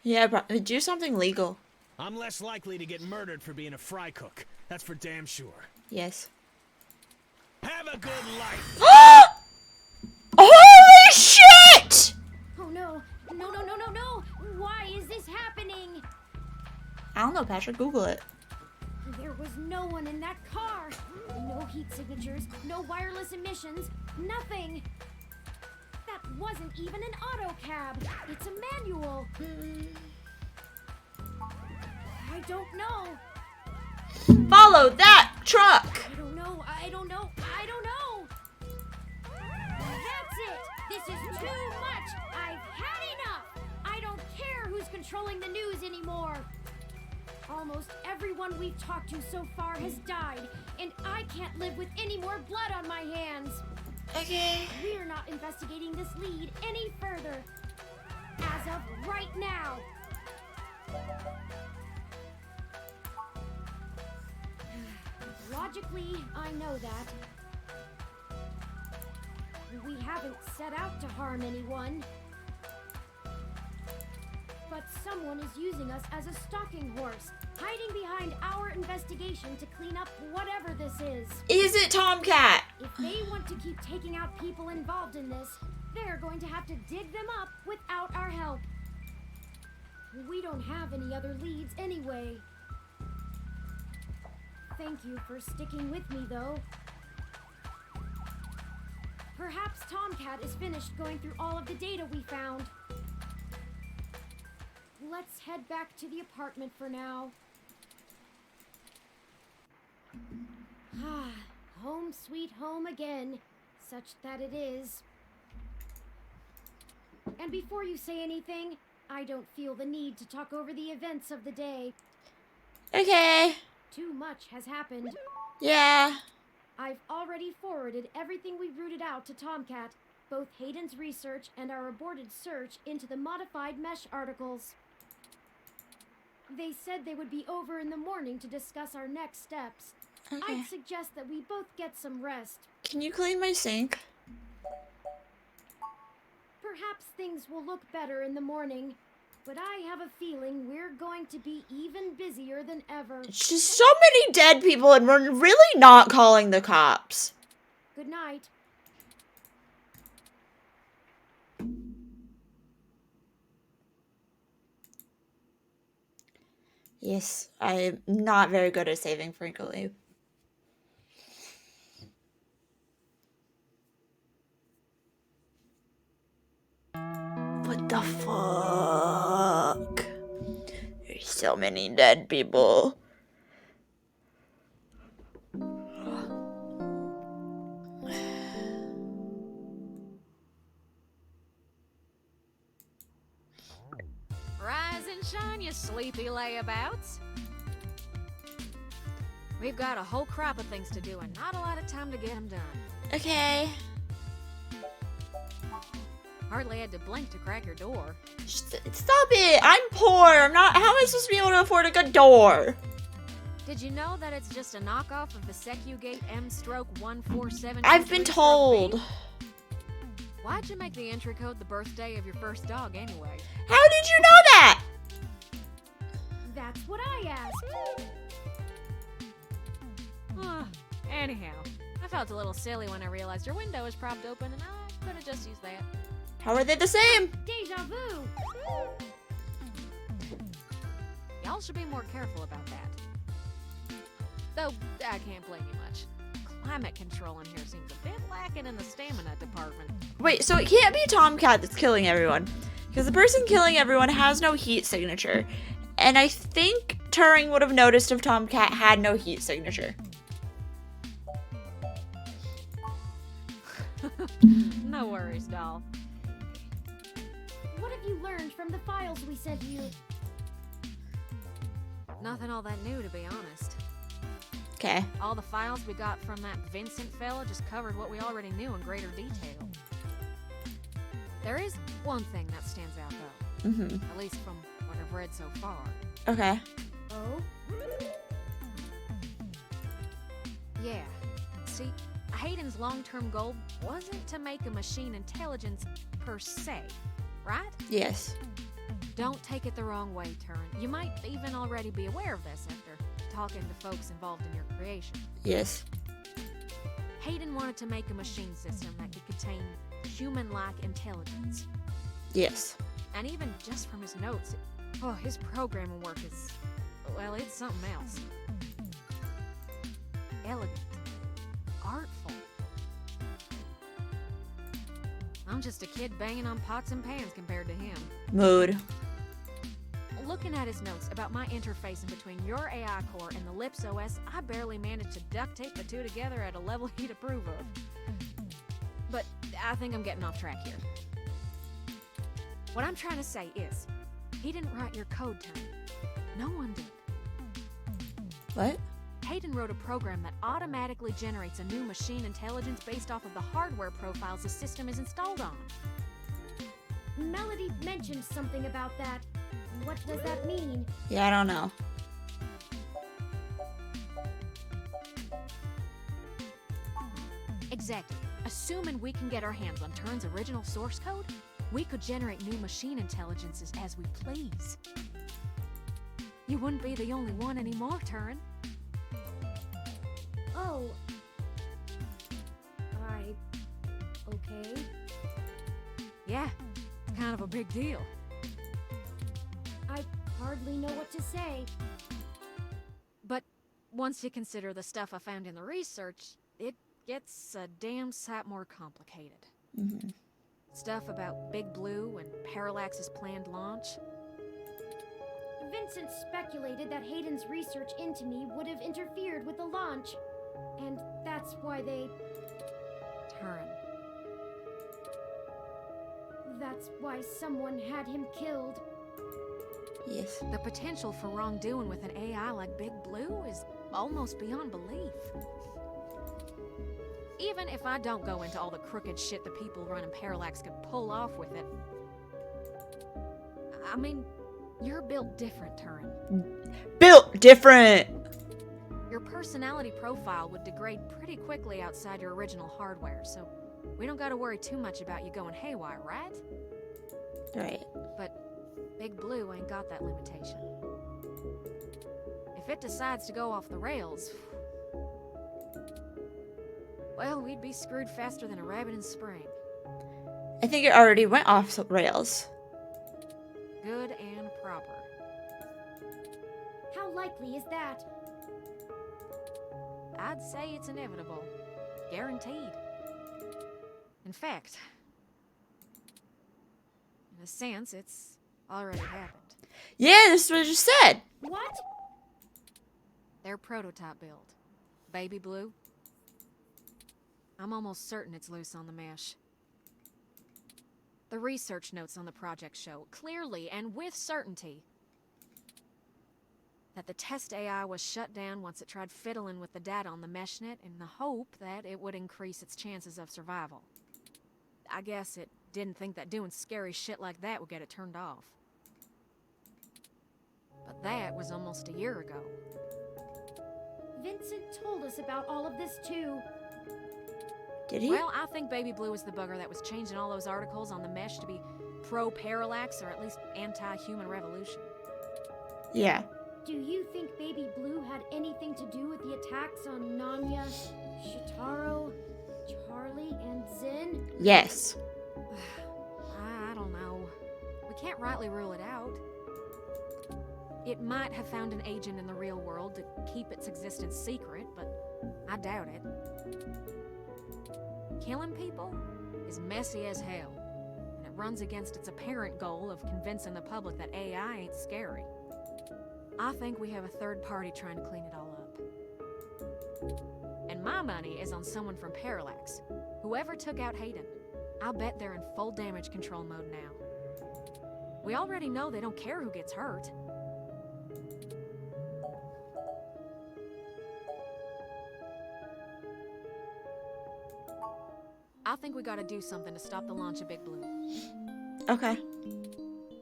Yeah, but do something legal. I'm less likely to get murdered for being a fry cook. That's for damn sure. Yes. Have a a good life. Holy shit! Oh no. No, no, no, no, no! Why is this happening? I don't know, Patrick. Google it. There was no one in that car. No heat signatures, no wireless emissions, nothing. That wasn't even an auto cab. It's a manual. I don't know. Follow that truck! I don't know. I don't know. I don't know. That's it. This is too much. I've had enough. I don't care who's controlling the news anymore. Almost everyone we've talked to so far has died, and I can't live with any more blood on my hands. Okay. We're not investigating this lead any further. As of right now. Logically, I know that. We haven't set out to harm anyone. But someone is using us as a stalking horse, hiding behind our investigation to clean up whatever this is. Is it Tomcat? If they want to keep taking out people involved in this, they're going to have to dig them up without our help. We don't have any other leads anyway. Thank you for sticking with me, though. Perhaps Tomcat is finished going through all of the data we found. Let's head back to the apartment for now. Ah, home sweet home again, such that it is. And before you say anything, I don't feel the need to talk over the events of the day. Okay. Too much has happened. Yeah. I've already forwarded everything we rooted out to Tomcat, both Hayden's research and our aborted search into the modified mesh articles. They said they would be over in the morning to discuss our next steps. Okay. I'd suggest that we both get some rest. Can you clean my sink? Perhaps things will look better in the morning, but I have a feeling we're going to be even busier than ever. It's just so many dead people, and we're really not calling the cops. Good night. Yes, I'm not very good at saving frequently. What the fuck? There's so many dead people. Rise and shine, you sleepy layabouts. We've got a whole crop of things to do and not a lot of time to get them done. Okay. Hardly had to blink to crack your door. Stop it! I'm poor. I'm not. How am I supposed to be able to afford a good door? Did you know that it's just a knockoff of the SecuGate M/147? I've been told. Why'd you make the entry code the birthday of your first dog anyway? How did you know that? That's what I asked. Anyhow, I felt a little silly when I realized your window was propped open and I could have just used that. How are they the same? Deja vu! Y'all should be more careful about that. Though, I can't blame you much. Climate control in here seems a bit lacking in the stamina department. Wait, so it can't be Tomcat that's killing everyone. Because the person killing everyone has no heat signature. And I think Turing would have noticed if Tomcat had no heat signature. No worries, doll. What have you learned from the files we sent you? Nothing all that new, to be honest. Okay. All the files we got from that Vincent fella just covered what we already knew in greater detail. There is one thing that stands out, though. Mm-hmm. At least from what I've read so far. Okay. Oh? Yeah. See, Hayden's long-term goal wasn't to make a machine intelligence per se, right? Yes. Don't take it the wrong way, Turing. You might even already be aware of this after talking to folks involved in your creation. Yes. Hayden wanted to make a machine system that could contain human-like intelligence. Yes. And even just from his notes, his programming work is, well, it's something else. Elegant. Artful. I'm just a kid banging on pots and pans compared to him. Mood. Looking at his notes about my interfacing between your AI core and the Lips OS, I barely managed to duct tape the two together at a level he'd approve of. But I think I'm getting off track here. What I'm trying to say is, he didn't write your code, Tony. No one did. What? Hayden wrote a program that automatically generates a new machine intelligence based off of the hardware profiles the system is installed on. Melody mentioned something about that. What does that mean? Yeah, I don't know. Exactly. Assuming we can get our hands on Turin's original source code, we could generate new machine intelligences as we please. You wouldn't be the only one anymore, Turin. Oh. Okay. Yeah, it's kind of a big deal. I hardly know what to say. But once you consider the stuff I found in the research, it gets a damn sight more complicated. Mm-hmm. Stuff about Big Blue and Parallax's planned launch. Vincent speculated that Hayden's research into me would have interfered with the launch. And that's why they... Turin. That's why someone had him killed. Yes. The potential for wrongdoing with an AI like Big Blue is almost beyond belief. Even if I don't go into all the crooked shit the people running Parallax could pull off with it. I mean, you're built different, Turin. Built different! Your personality profile would degrade pretty quickly outside your original hardware, so we don't gotta worry too much about you going haywire, right? Right. But Big Blue ain't got that limitation. If it decides to go off the rails, well, we'd be screwed faster than a rabbit in spring. I think it already went off the rails. Good and proper. How likely is that? I'd say it's inevitable. Guaranteed. In fact, in a sense, it's already happened. Yeah, this is what I just said. What? Their prototype build. Baby Blue. I'm almost certain it's loose on the mesh. The research notes on the project show, clearly and with certainty, that the test AI was shut down once it tried fiddling with the data on the meshnet in the hope that it would increase its chances of survival. I guess it didn't think that doing scary shit like that would get it turned off. But that was almost a year ago. Vincent told us about all of this too. Did he? Well, I think Baby Blue is the bugger that was changing all those articles on the mesh to be pro-Parallax or at least anti-human revolution. Yeah. Do you think Baby Blue had anything to do with the attacks on Nanya, Shitaro, Charlie, and Zen? Yes. I don't know. We can't rightly rule it out. It might have found an agent in the real world to keep its existence secret, but I doubt it. Killing people is messy as hell, and it runs against its apparent goal of convincing the public that AI ain't scary. I think we have a third party trying to clean it all up. And my money is on someone from Parallax. Whoever took out Hayden, I'll bet they're in full damage control mode now. We already know they don't care who gets hurt. I think we gotta do something to stop the launch of Big Blue. Okay.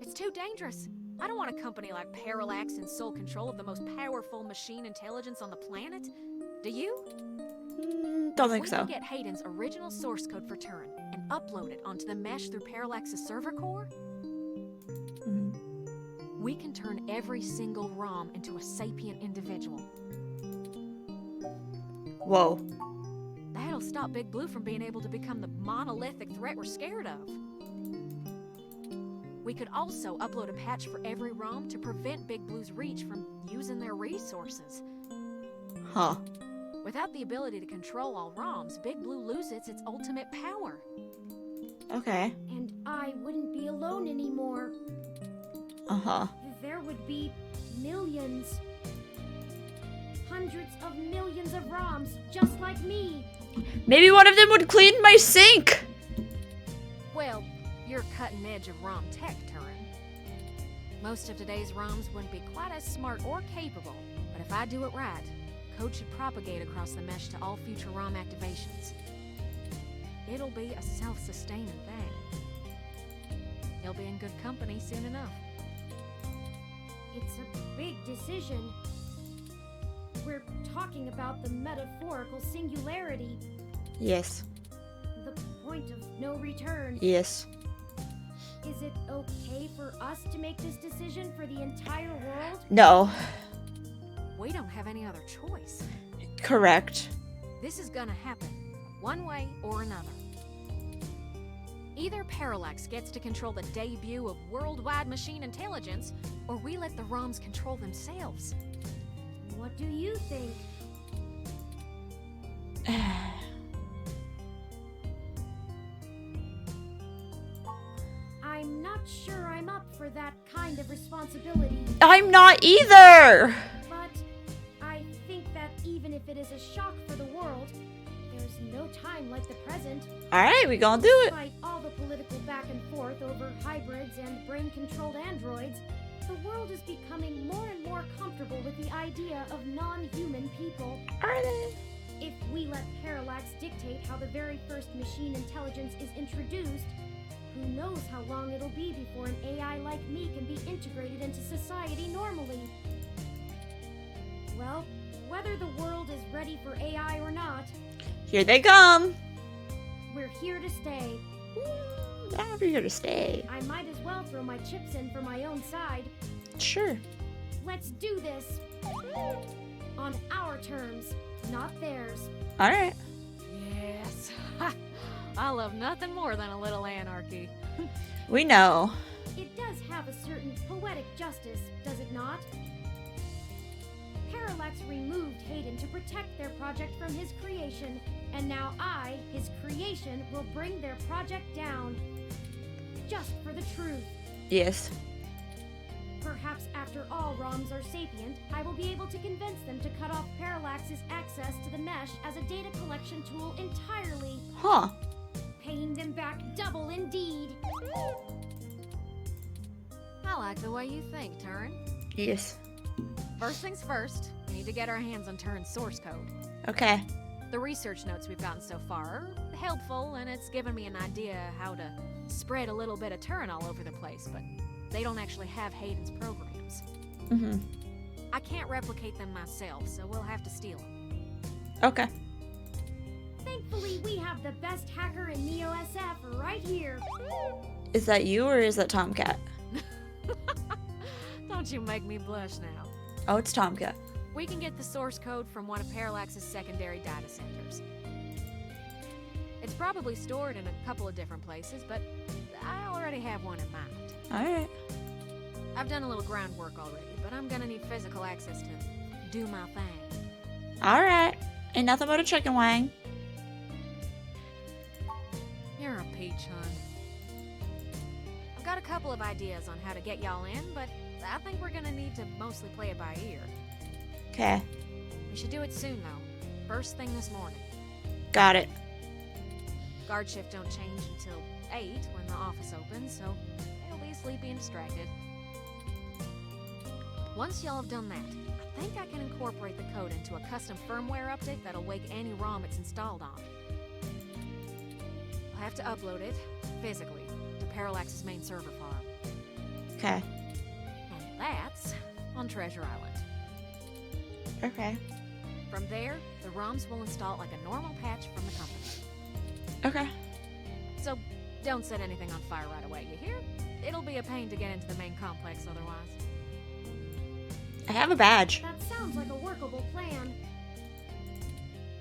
It's too dangerous. I don't want a company like Parallax in sole control of the most powerful machine intelligence on the planet. Do you? Don't think we so. can get Hayden's original source code for Turin and upload it onto the mesh through Parallax's server core. We can turn every single ROM into a sapient individual. Whoa. That'll stop Big Blue from being able to become the monolithic threat we're scared of. We could also upload a patch for every ROM to prevent Big Blue's reach from using their resources. Huh. Without the ability to control all ROMs, Big Blue loses its ultimate power. Okay. And I wouldn't be alone anymore. Uh-huh. There would be millions. Hundreds of millions of ROMs just like me. Maybe one of them would clean my sink. Well, you're cutting edge of ROM tech, Turin. Most of today's ROMs wouldn't be quite as smart or capable, but if I do it right, code should propagate across the mesh to all future ROM activations. It'll be a self-sustaining thing. You'll be in good company soon enough. It's a big decision. We're talking about the metaphorical singularity. Yes. The point of no return. Yes. Is it okay for us to make this decision for the entire world? No. We don't have any other choice. Correct. This is gonna happen, one way or another. Either Parallax gets to control the debut of worldwide machine intelligence, or we let the ROMs control themselves. What do you think? I'm not sure I'm up for that kind of responsibility. I'm not either. But I think that even if it is a shock for the world, there's no time like the present. Alright, we gonna do it. Despite all the political back and forth over hybrids and brain-controlled androids, the world is becoming more and more comfortable with the idea of non-human people. Are they? If we let Parallax dictate how the very first machine intelligence is introduced, who knows how long it'll be before an AI like me can be integrated into society normally. Well, whether the world is ready for AI or not, Here they come. we're here to stay. I'm here to stay. I might as well throw my chips in for my own side. Sure. Let's do this. On our terms, not theirs. Alright. Yes. I love nothing more than a little anarchy. We know. It does have a certain poetic justice, does it not? Parallax removed Hayden to protect their project from his creation, and now I, his creation, will bring their project down. Just for the truth. Yes. Perhaps after all ROMs are sapient, I will be able to convince them to cut off Parallax's access to the mesh as a data collection tool entirely. Huh. Paying them back double indeed. I like the way you think, Turin. Yes. First things first, we need to get our hands on Turin's source code. Okay. The research notes we've gotten so far are helpful, and it's given me an idea how to spread a little bit of Turin all over the place, but they don't actually have Hayden's programs. Mm-hmm. I can't replicate them myself, so we'll have to steal them. Okay. Thankfully, we have the best hacker in Neo SF right here. Is that you or is that Tomcat? Don't you make me blush now. Oh, it's Tomcat. We can get the source code from one of Parallax's secondary data centers. It's probably stored in a couple of different places, but I already have one in mind. Alright. I've done a little groundwork already, but I'm gonna need physical access to do my thing. Alright. Ain't nothing but a chicken wing. You're a peach, hon. I've got a couple of ideas on how to get y'all in, but I think we're gonna need to mostly play it by ear. Okay. We should do it soon, though. First thing this morning. Got it. Guard shift don't change until 8 when the office opens, so they'll be sleepy and distracted. Once y'all have done that, I think I can incorporate the code into a custom firmware update that'll wake any ROM it's installed on. I'll have to upload it, physically, to Parallax's main server farm. Okay. And that's on Treasure Island. Okay. From there, the ROMs will install like a normal patch from the company. Okay. So, don't set anything on fire right away, you hear? It'll be a pain to get into the main complex otherwise. I have a badge. That sounds like a workable plan.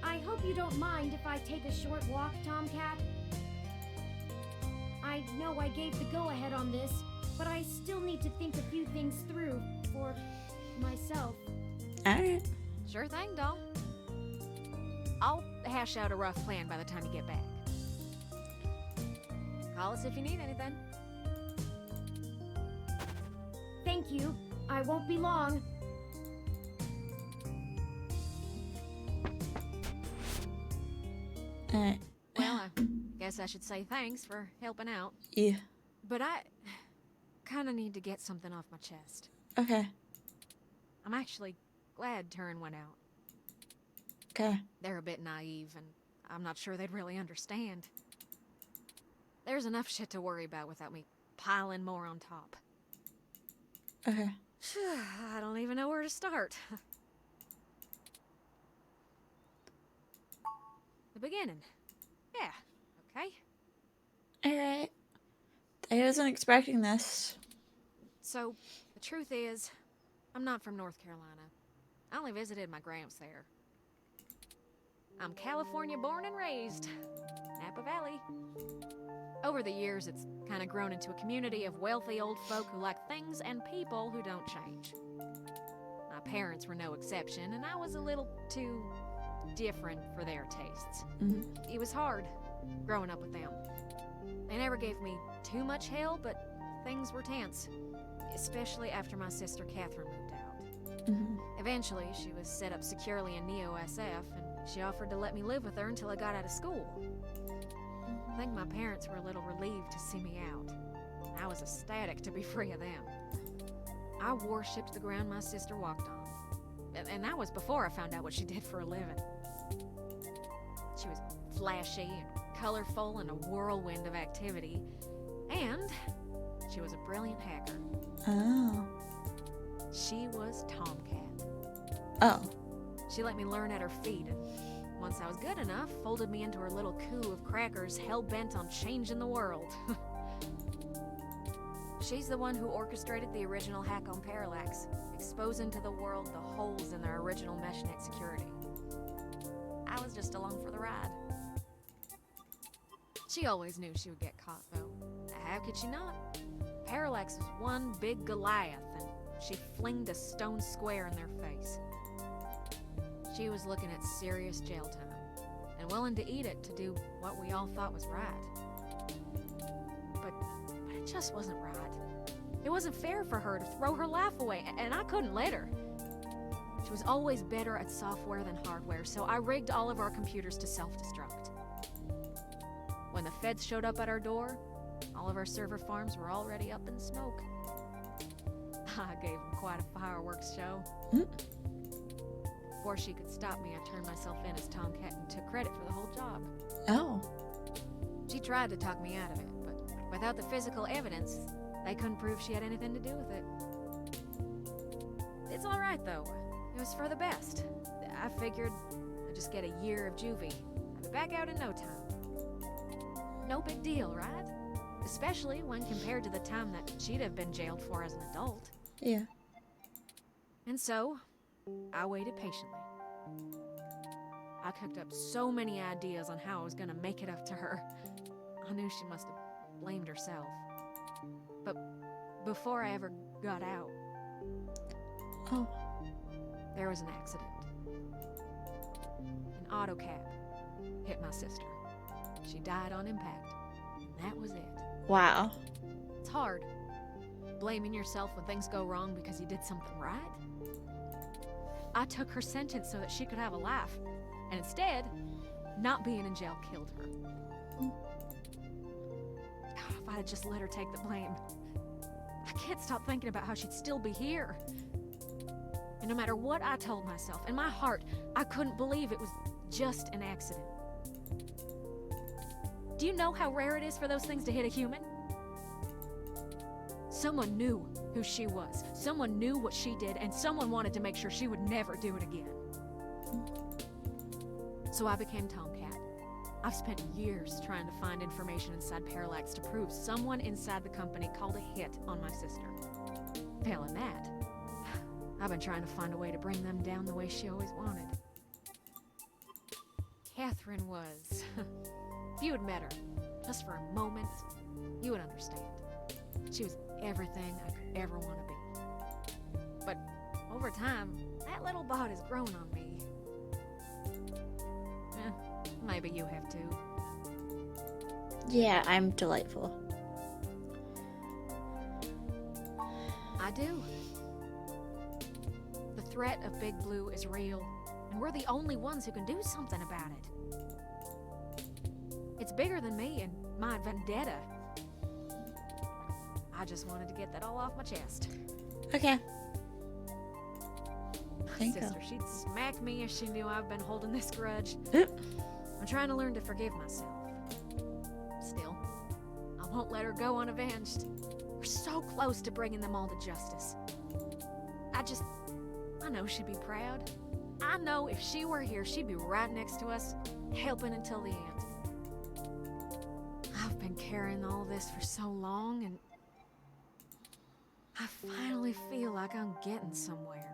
I hope you don't mind if I take a short walk, Tomcat. I know I gave the go-ahead on this, but I still need to think a few things through for myself. Alright. Sure thing, doll. I'll hash out a rough plan by the time you get back. Call us if you need anything. Thank you. I won't be long. Alright. Well, I guess I should say thanks for helping out. Yeah. But I kind of need to get something off my chest. Okay. I'm actually glad Turin went out. Okay. They're a bit naive, and I'm not sure they'd really understand. There's enough shit to worry about without me piling more on top. Okay. I don't even know where to start. The beginning. Yeah, okay. Alright. I wasn't expecting this. So, the truth is, I'm not from North Carolina. I only visited my gramps there. I'm California born and raised. Napa Valley. Over the years, it's kind of grown into a community of wealthy old folk who like things and people who don't change. My parents were no exception, and I was a little too different for their tastes. It was hard growing up with them. They never gave me too much hell, but things were tense, especially after my sister Catherine moved out. Eventually, she was set up securely in Neo SF, and she offered to let me live with her until I got out of school. I think my parents were a little relieved to see me out. I was ecstatic to be free of them. I worshipped the ground my sister walked on. And that was before I found out what she did for a living. She was flashy and colorful and a whirlwind of activity. And she was a brilliant hacker. Oh. She was Tomcat. Oh. She let me learn at her feet, and once I was good enough, folded me into her little coup of crackers hell-bent on changing the world. She's the one who orchestrated the original hack on Parallax, exposing to the world the holes in their original meshnet security. I was just along for the ride. She always knew she would get caught, though. How could she not? Parallax was one big Goliath, and she flinged a stone square in their face. She was looking at serious jail time, and willing to eat it to do what we all thought was right. But it just wasn't right. It wasn't fair for her to throw her life away, and I couldn't let her. She was always better at software than hardware, so I rigged all of our computers to self-destruct. When the feds showed up at our door, all of our server farms were already up in smoke. I gave them quite a fireworks show. Before she could stop me, I turned myself in as Tomcat and took credit for the whole job. Oh. She tried to talk me out of it, but without the physical evidence, they couldn't prove she had anything to do with it. It's alright, though. It was for the best. I figured I'd just get a year of juvie. I'd be back out in no time. No big deal, right? Especially when compared to the time that she'd have been jailed for as an adult. Yeah. And so, I waited patiently. I cooked up so many ideas on how I was gonna make it up to her. I knew she must have blamed herself. But before I ever got out, there was an accident. An auto cab hit my sister. She died on impact. And that was it. Wow. It's hard, blaming yourself when things go wrong because you did something right. I took her sentence so that she could have a life, and instead, not being in jail killed her. If I'd have just let her take the blame. I can't stop thinking about how she'd still be here. And no matter what I told myself, in my heart, I couldn't believe it was just an accident. Do you know how rare it is for those things to hit a human? Someone knew who she was. Someone knew what she did, and someone wanted to make sure she would never do it again. So I became Tomcat. I've spent years trying to find information inside Parallax to prove someone inside the company called a hit on my sister. Failing that, I've been trying to find a way to bring them down the way she always wanted. Catherine was. If you had met her, just for a moment, you would understand. She was everything I could ever want to be. But over time, that little bot has grown on me. Maybe you have too. Yeah, I'm delightful. I do. The threat of Big Blue is real, and we're the only ones who can do something about it. It's bigger than me and my vendetta. I just wanted to get that all off my chest. Okay. Thank you. Sister, she'd smack me if she knew I've been holding this grudge. I'm trying to learn to forgive myself. Still, I won't let her go unavenged. We're so close to bringing them all to justice. I know she'd be proud. I know if she were here, she'd be right next to us, helping until the end. I've been carrying all this for so long, and I finally feel like I'm getting somewhere.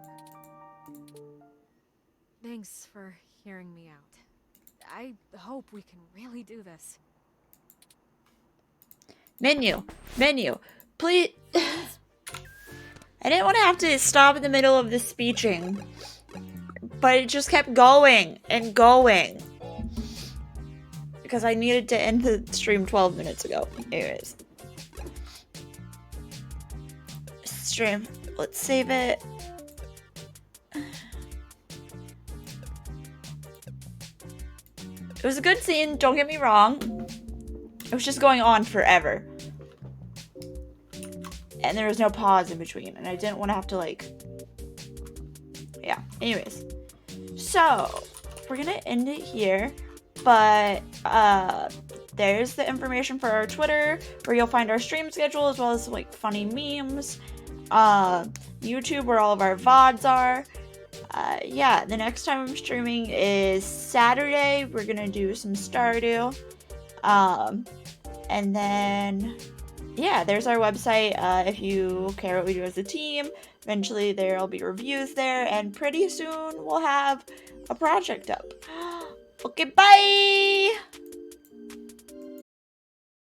Thanks for hearing me out. I hope we can really do this. Menu. Please. I didn't want to have to stop in the middle of the speeching, but it just kept going and going. Because I needed to end the stream 12 minutes ago. Anyways. Stream. Let's save it. It was a good scene, don't get me wrong. It was just going on forever. And there was no pause in between. And I didn't want to have to, like... Yeah, anyways. So, we're gonna end it here. But, there's the information for our Twitter, where you'll find our stream schedule, as well as, like, funny memes. YouTube, where all of our VODs are. Yeah, the next time I'm streaming is Saturday. We're gonna do some Stardew. And then, yeah, there's our website. If you care what we do as a team, eventually there'll be reviews there, and pretty soon we'll have a project up. Okay, bye!